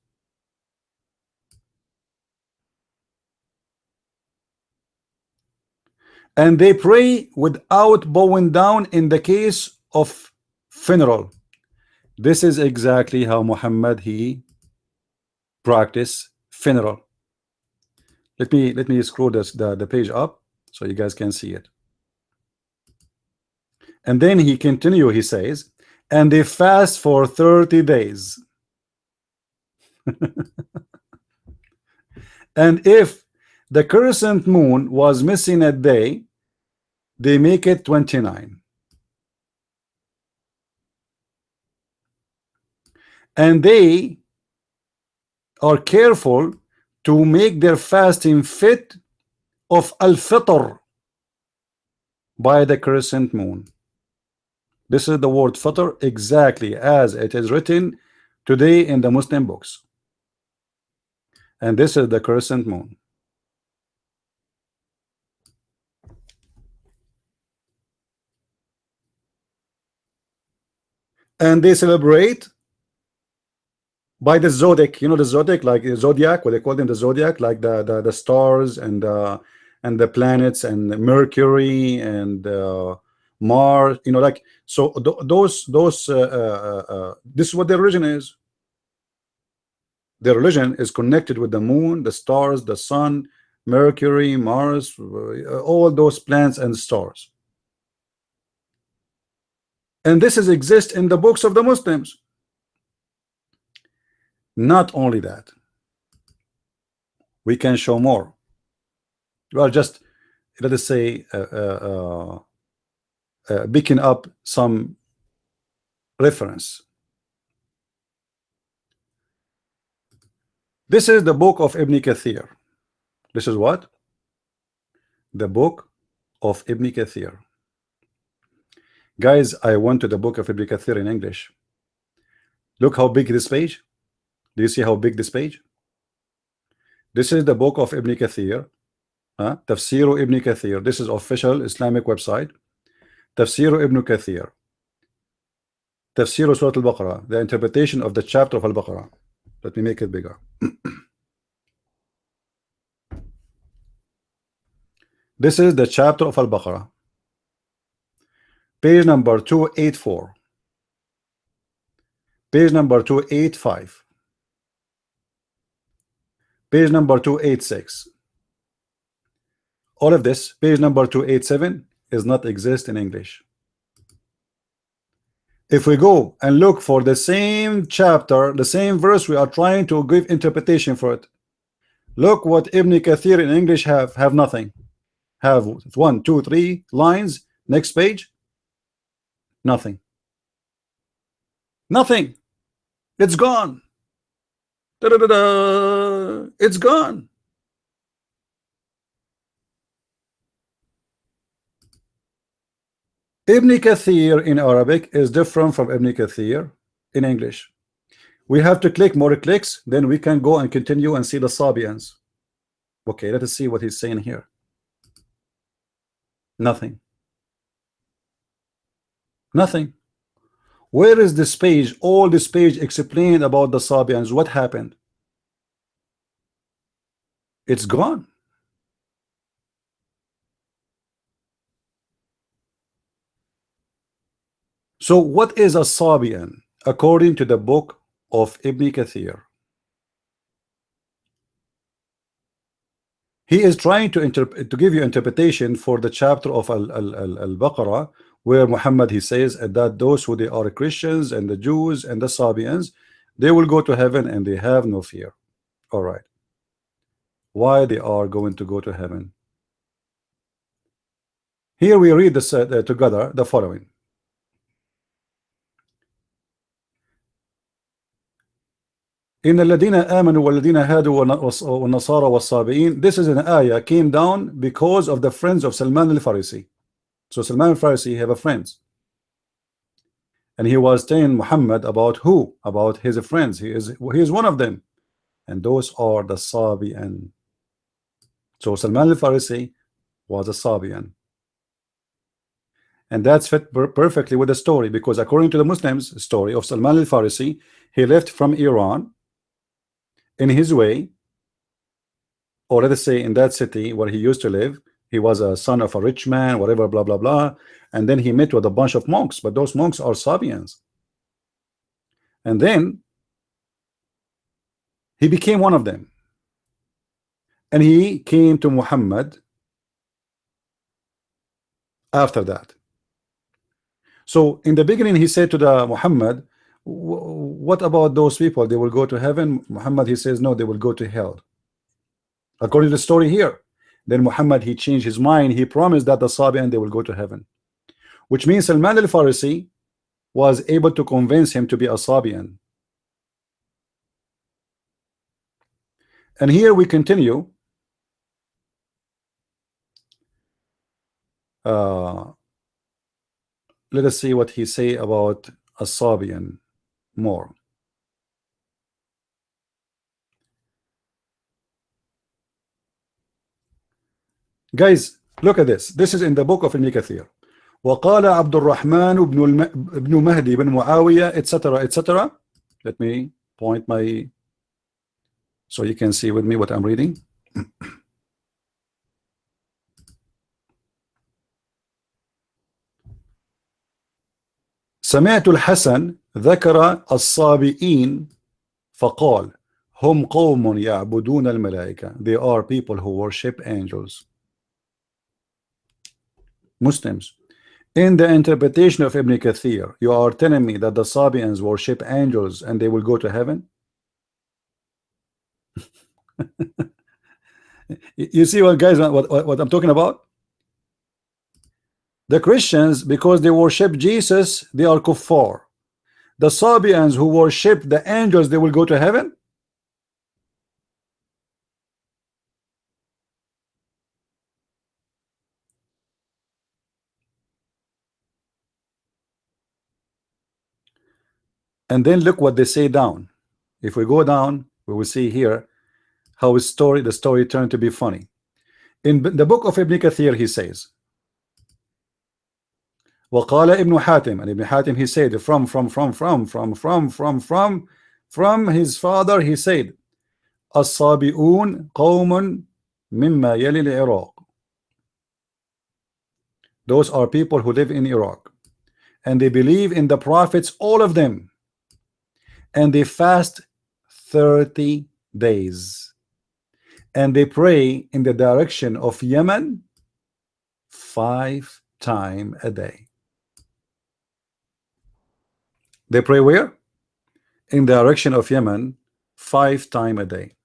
and they pray without bowing down in the case of funeral. This is exactly how Muhammad he practiced funeral. Let me scroll the page up so you guys can see it. And then he continue, he says, and they fast for 30 days. And if the crescent moon was missing a day, they make it 29. And they are careful to make their fasting fit of al-fitr by the crescent moon. This is the word fitr exactly as it is written today in the Muslim books. And this is the crescent moon. And they celebrate by the zodiac. You know the zodiac, like zodiac, what they call them, the zodiac, like the stars and the planets and Mercury and Mars. You know, like so those this is what their religion is. Their religion is connected with the moon, the stars, the sun, Mercury, Mars, all those planets and stars. And this is exist in the books of the Muslims. Not only that, we can show more. Well, just let us say picking up some reference. This is the book of Ibn Kathir. This is what? The book of Ibn Kathir. Guys, I went to the book of Ibn Kathir in English. Look how big this page. Do you see how big this page? This is the book of Ibn Kathir. Tafsir Ibn Kathir. This is official Islamic website. Tafsir Ibn Kathir. Tafsir Surah Al-Baqarah. The interpretation of the chapter of Al-Baqarah. Let me make it bigger. This is the chapter of Al-Baqarah. Page number 284. Page number 285. Page number 286. All of this, page number 287, is not exist in English. If we go and look for the same chapter, the same verse, we are trying to give interpretation for it. Look what Ibn Kathir in English have nothing. Have 1, 2, 3 lines. Next page. Nothing. Nothing. It's gone. Da, da, da, da. It's gone. Ibn Kathir in Arabic is different from Ibn Kathir in English. We have to click more clicks, then we can go and continue and see the Sabians. Okay, let us see what he's saying here. Nothing. Nothing. Where is this page? All this page explained about the Sabians. What happened? It's gone. So what is a Sabian according to the book of Ibn Kathir? He is trying to give you interpretation for the chapter of Al-Baqarah, where Muhammad he says that those who they are Christians and the Jews and the Sabians, they will go to heaven and they have no fear. All right. Why they are going to go to heaven? Here we read this together the following. إن الذين آمنوا والذين هادوا والنصارى والصابئين. This is an ayah came down because of the friends of Salman al-Farisi. So Salman al-Farisi have a friends, and he was telling Muhammad about who? About his friends. He is one of them, and those are the Sabian. So Salman al-Farisi was a Sabian, and that's fit perfectly with the story, because according to the Muslims story of Salman al-Farisi, he left from Iran. In his way, or let us say in that city where he used to live, he was a son of a rich man, whatever, blah blah blah, and then he met with a bunch of monks, but those monks are Sabians, and then he became one of them, and he came to Muhammad after that. So in the beginning he said to the Muhammad, what about those people? They will go to heaven. Muhammad, he says no, they will go to hell, according to the story here. Then Muhammad, he changed his mind. He promised that the Sabian, they will go to heaven, which means Salman al-Farisi was able to convince him to be a Sabian. And here we continue. Let us see what he say about a Sabian more. Guys, look at this. This is in the book of Ibn Kathir. وقال عبد الرحمن بن مهدي بن معاوية, etc., etc. Let me point my, so you can see with me what I'm reading. سمعت الحسن ذكر الصابئين فقال هم قوم يعبدون الملائكة. They are people who worship angels. Muslims. In the interpretation of Ibn Kathir, you are telling me that the Sabians worship angels and they will go to heaven? You see what, guys, what I'm talking about? The Christians, because they worship Jesus, they are kuffar. The Sabians who worship the angels, they will go to heaven? And then look what they say down. If we go down, we will see here how the story turned to be funny. In the book of Ibn Kathir, he says, وقال ابن حاتم, and Ibn Hatim, he said, from his father, he said, الصابئون قوم مما يلي العراق. Those are people who live in Iraq, and they believe in the prophets, all of them, and they fast 30 days, and they pray in the direction of Yemen 5 times a day. They pray where? In the direction of Yemen 5 times a day.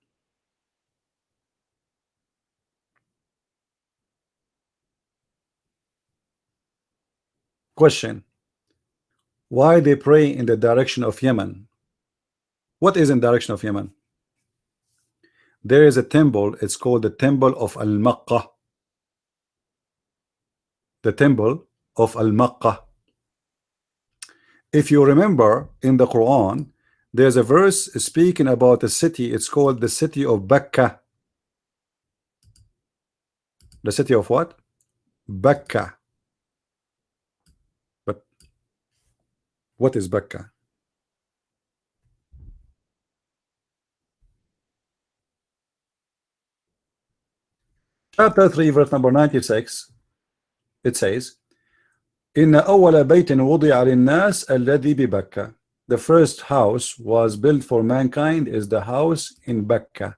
Question: why they pray in the direction of Yemen? What is in direction of Yemen? There is a temple, it's called the Temple of Al-Makkah. The Temple of Al-Makkah. If you remember in the Quran, there's a verse speaking about a city, it's called the city of Bakka. The city of what? Bakka. But what is Bakka? Chapter 3, verse number 96, it says, إن أول بيت وضع للناس الذي ببكة. The first house was built for mankind is the house in Bakka.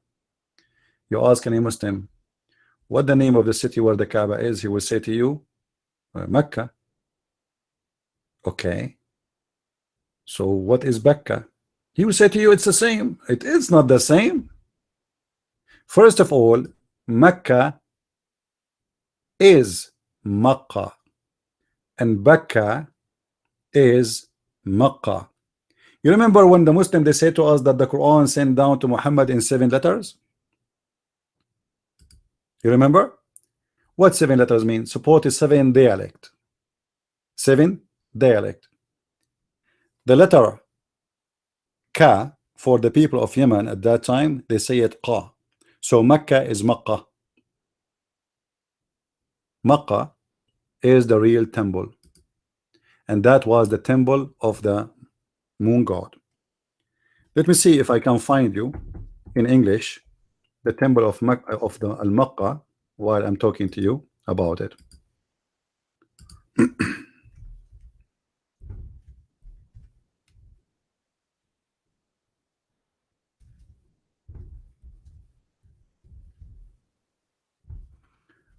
You ask any Muslim, what the name of the city where the Kaaba is? He will say to you, Mecca. Okay. So what is Bakka? He will say to you, it's the same. It is not the same. First of all, Mecca is Makkah, and Bakka is Makkah. You remember when the Muslim, they say to us that the Quran sent down to Muhammad in 7 letters? You remember what 7 letters mean? Support is 7 dialect. 7 dialect. The letter Ka for the people of Yemen at that time, they say it Qa. So Mecca is Makkah. Makkah is the real temple, and that was the temple of the moon god. Let me see if I can find you in English the temple of Al-Makkah while I'm talking to you. about it.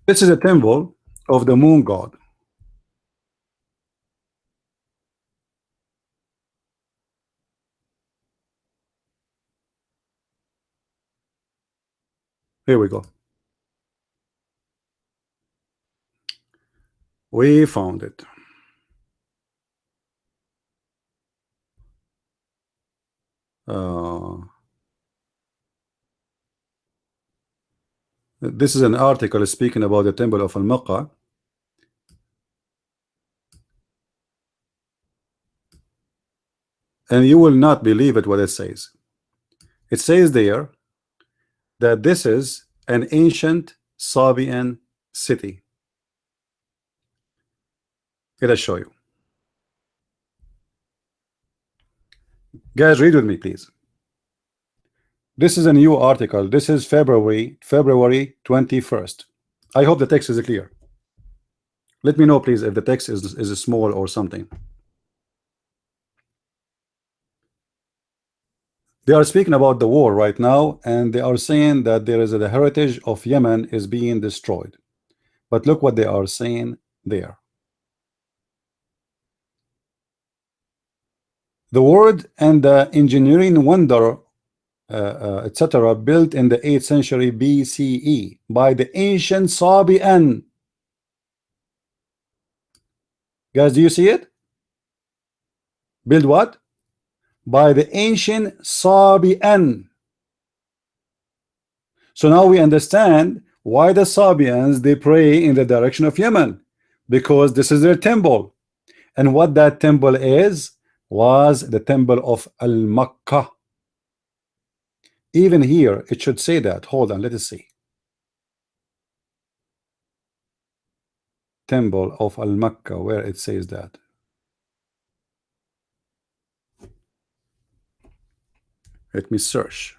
This is a temple of the moon god. Here we go. We found it. This is an article speaking about the temple of Al-Maqqa. And you will not believe it what it says. It says there that this is an ancient Sabian city. Let us show you. Guys, read with me, please. This is a new article. This is February 21st. I hope the text is clear. Let me know, please, if the text is small or something. They are speaking about the war right now, and they are saying that there is the heritage of Yemen is being destroyed. But look what they are saying there. The word and the engineering wonder, etc., built in the 8th century BCE by the ancient Sabian. Guys, do you see it? Build what? By the ancient Sabian. So now we understand why the Sabians, they pray in the direction of Yemen, because this is their temple. And what that temple is was the temple of Al-Makkah. Even here it should say that. Hold on, let us see. Temple of Al-Makkah, where it says that. Let me search.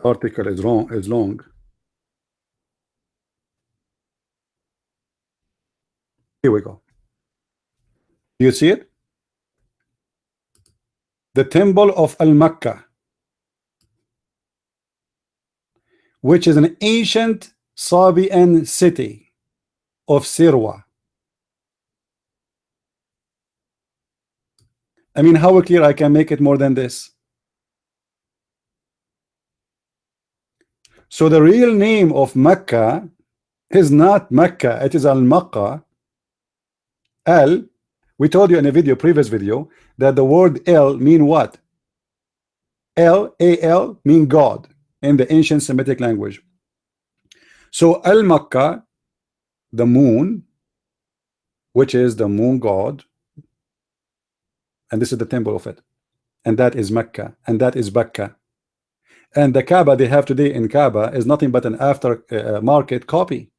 Article is long. Here we go. Do you see it? The temple of Al-Makkah, which is an ancient Sabian city of Sirwa. I mean, how clear I can make it more than this? So the real name of Mecca is not Mecca, it is Al-Makkah. Al, we told you in a previous video, that the word El mean what? L-A-L mean God in the ancient Semitic language. So Al-Makkah, the moon, which is the moon god, and this is the temple of it, and that is Mecca, and that is Bakka. And the Kaaba they have today in Kaaba is nothing but an after market copy.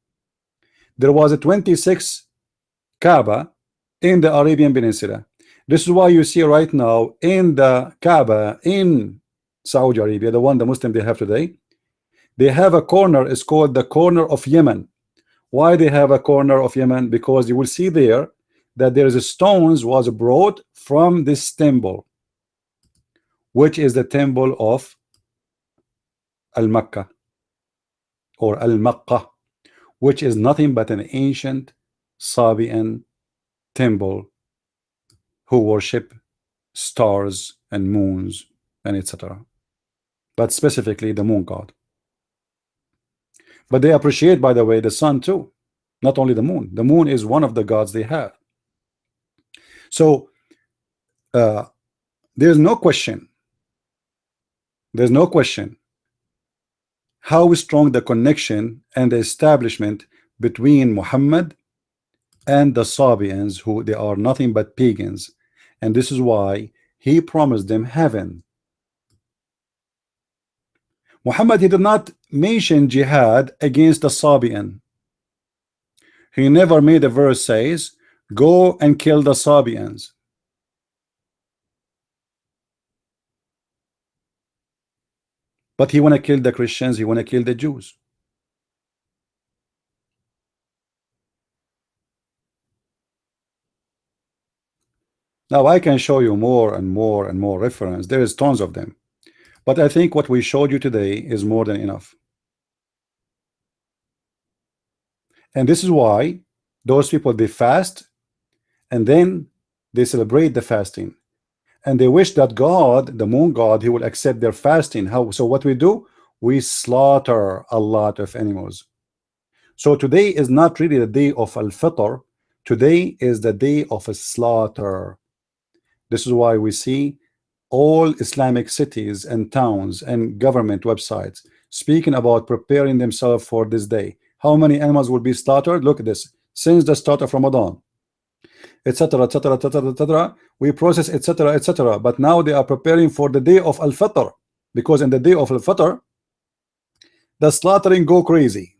There was a 26 Kaaba in the Arabian Peninsula. This is why you see right now in the Kaaba in Saudi Arabia, the one the Muslim they have today, they have a corner, is called the corner of Yemen. Why they have a corner of Yemen? Because you will see there that there is a stones was brought from this temple, which is the temple of Al-Makkah or Al-Makkah, which is nothing but an ancient Sabian temple who worship stars and moons and etc., but specifically the moon god. But they appreciate, by the way, the sun too, not only the moon. The moon is one of the gods they have. So there's no question how strong the connection and the establishment between Muhammad and the Sabians, who they are nothing but pagans, and this is why he promised them heaven. Muhammad, he did not mention jihad against the Sabian. He never made a verse says go and kill the Sabians. But he want to kill the Christians, he want to kill the Jews. Now I can show you more and more and more reference. There is tons of them. But I think what we showed you today is more than enough. And this is why those people, they fast and then they celebrate the fasting. And they wish that God, the moon god, he will accept their fasting. How? So what we do? We slaughter a lot of animals. So today is not really the day of Al-Fitr. Today is the day of a slaughter. This is why we see all Islamic cities and towns and government websites speaking about preparing themselves for this day. How many animals will be slaughtered? Look at this. Since the start of Ramadan, etc., etc., etc., etc., we process, etc., etc. But now they are preparing for the day of Al-Fitr, because in the day of Al-Fitr, the slaughtering go crazy.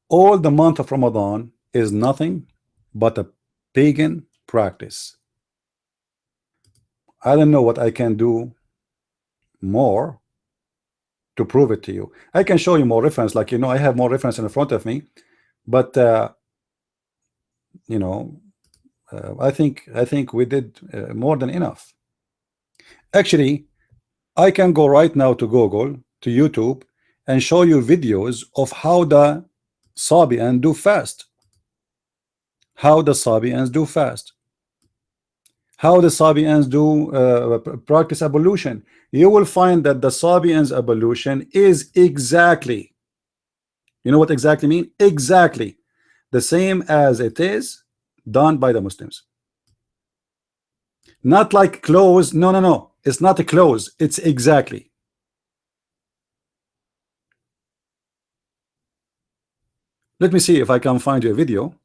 All the month of Ramadan is nothing but a pagan practice. I don't know what I can do more to prove it to you. I can show you more reference, like, I have more reference in front of me, but you know, I think we did more than enough. Actually, I can go right now to Google, to YouTube, and show you videos of how the Sabians do fast. How the Sabians do fast. How the Sabians do practice ablution. You will find that the Sabians ablution is exactly, you know what exactly mean? Exactly the same as it is done by the Muslims. Not like close. No, no, no. It's not a close. It's exactly. Let me see if I can find you a video.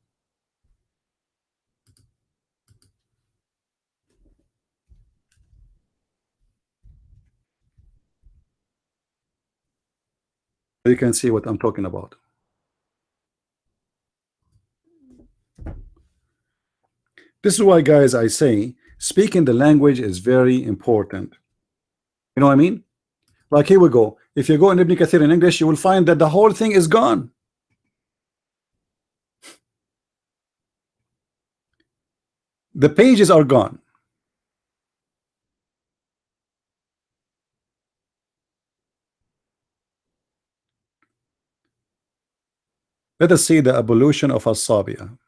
You can see what I'm talking about. This is why, guys, I say speaking the language is very important. You know what I mean? Like, here we go. If you go in Ibn Kathir in English, you will find that the whole thing is gone. The pages are gone. Let us see the evolution of As-Sabia.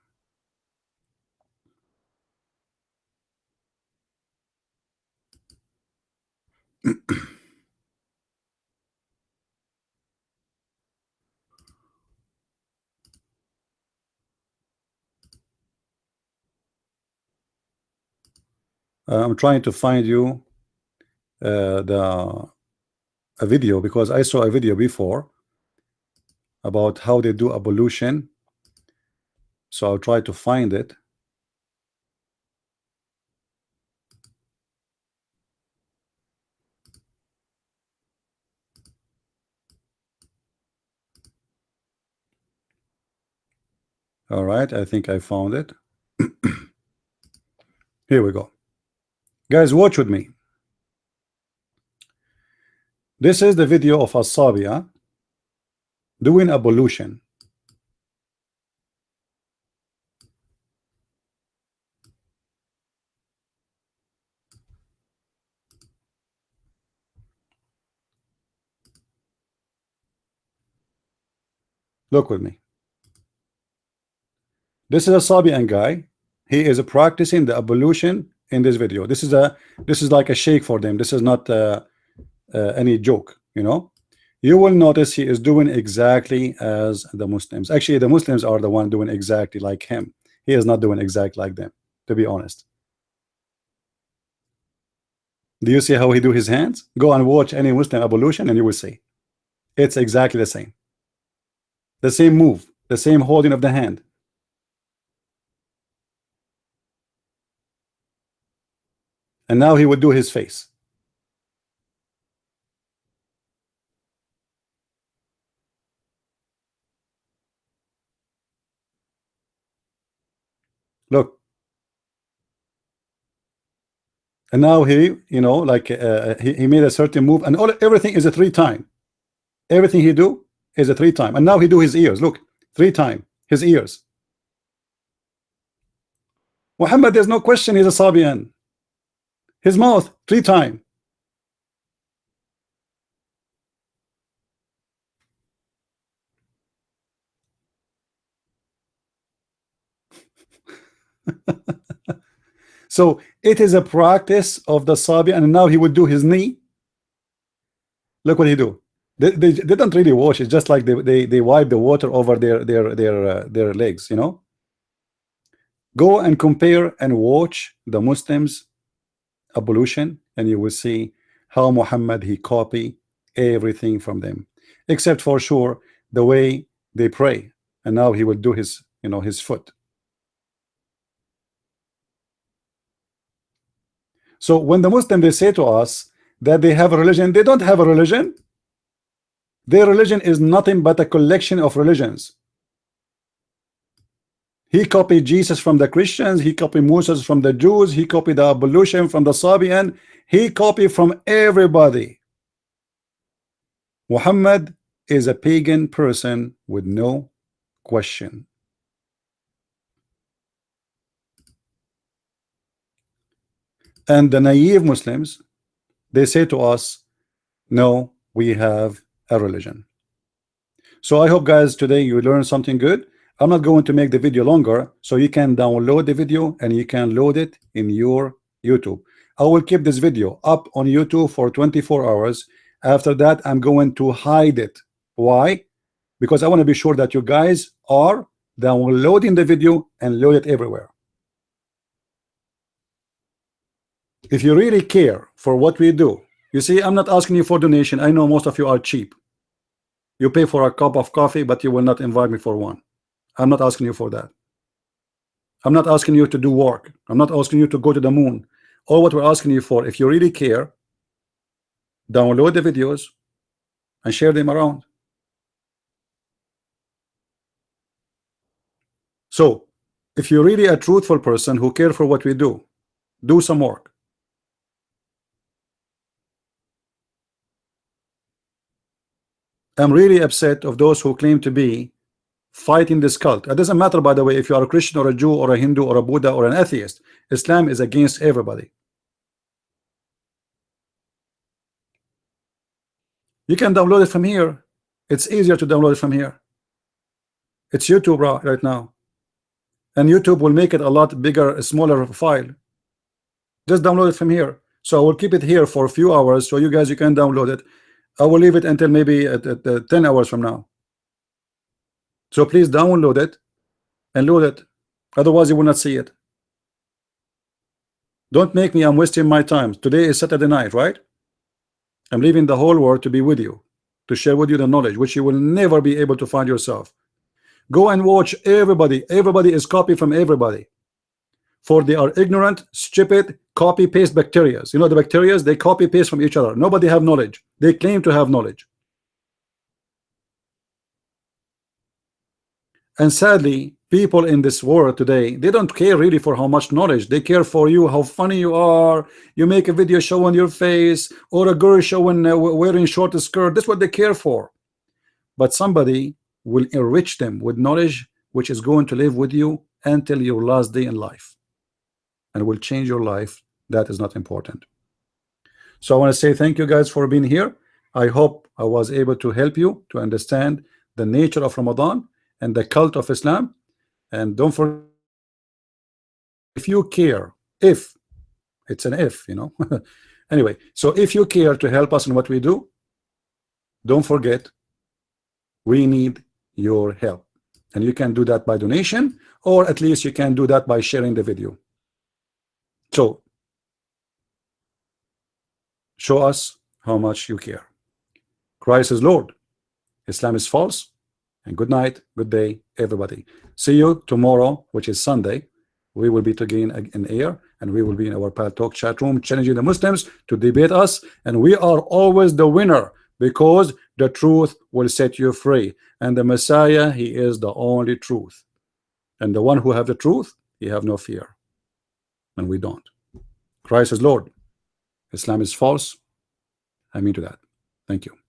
I'm trying to find you the a video, because I saw a video before about how they do ablution. So I'll try to find it. All right, I think I found it. Here we go. Guys, watch with me. This is the video of As-Sabia doing ablution. Look with me. This is a Sabian guy. He is practicing the ablution in this video. This is like a shake for them. This is not any joke, You will notice he is doing exactly as the Muslims. Actually, the Muslims are the one doing exactly like him. He is not doing exactly like them, to be honest. Do you see how he do his hands? Go and watch any Muslim ablution and you will see. It's exactly the same. The same move, the same holding of the hand. And now he would do his face. and now he, you know, like he made a certain move, and everything is a 3 time. Everything he do is a 3 time, and now he do his ears. Look, 3 time his ears. Muhammad, there's no question he's a Sabian. His mouth 3 time. So it is a practice of the Sabian, and now he would do his knee. Look what he do. They don't really wash. It's just like they wipe the water over their legs, you know. Go and compare and watch the Muslims ablution, and you will see how Muhammad he copy everything from them, except for sure the way they pray. And now he will do his, you know, his foot. So when the Muslim they say to us that they have a religion, they don't have a religion. Their religion is nothing but a collection of religions. He copied Jesus from the Christians, he copied Moses from the Jews, he copied the ablution from the Sabian, he copied from everybody. Muhammad is a pagan person with no question. And the naive Muslims, they say to us, no, we have a religion. So I hope guys today you learned something good. I'm not going to make the video longer, so you can download the video and you can load it in your YouTube. I will keep this video up on YouTube for 24 hours. After that, I'm going to hide it. Why? Because I want to be sure that you guys are downloading the video and load it everywhere. If you really care for what we do, you see, I'm not asking you for donation. I know most of you are cheap. You pay for a cup of coffee, but you will not invite me for one. I'm not asking you for that. I'm not asking you to do work. I'm not asking you to go to the moon. All what we're asking you for, if you really care, download the videos and share them around. So if you're really a truthful person who care for what we do some work. I'm really upset of those who claim to be fighting this cult. It doesn't matter, by the way, if you are a Christian or a Jew or a Hindu or a Buddha or an atheist. Islam is against everybody. You can download it from here. It's easier to download it from here. It's YouTube right now, and YouTube will make it a lot bigger, a smaller file. Just download it from here. So I will keep it here for a few hours, so you guys you can download it. I will leave it until maybe at 10 hours from now. So please download it and load it. Otherwise you will not see it. Don't make me, I'm wasting my time. Today is Saturday night, right? I'm leaving the whole world to be with you, to share with you the knowledge which you will never be able to find yourself. Go and watch everybody. Everybody is copy from everybody. For they are ignorant, stupid, copy paste bacteria. You know the bacteria, they copy paste from each other. Nobody have knowledge. They claim to have knowledge. And sadly, people in this world today, they don't care really for how much knowledge. They care for you, how funny you are. You make a video showing your face, or a girl showing wearing short skirt. That's what they care for. But somebody will enrich them with knowledge which is going to live with you until your last day in life and will change your life. That is not important. So I want to say thank you guys for being here. I hope I was able to help you to understand the nature of Ramadan and the cult of Islam. And don't forget, if you care, if it's an if, you know. Anyway, so if you care to help us in what we do, don't forget, we need your help. And you can do that by donation, or at least you can do that by sharing the video. So show us how much you care. Christ is Lord, Islam is false, and good night, good day, everybody. See you tomorrow, which is Sunday. We will be together in air, and we will be in our Pal Talk chat room challenging the Muslims to debate us, and we are always the winner, because the truth will set you free, and the Messiah, he is the only truth, and the one who have the truth, he have no fear, and we don't. Christ is Lord. Islam is false. I mean to that. Thank you.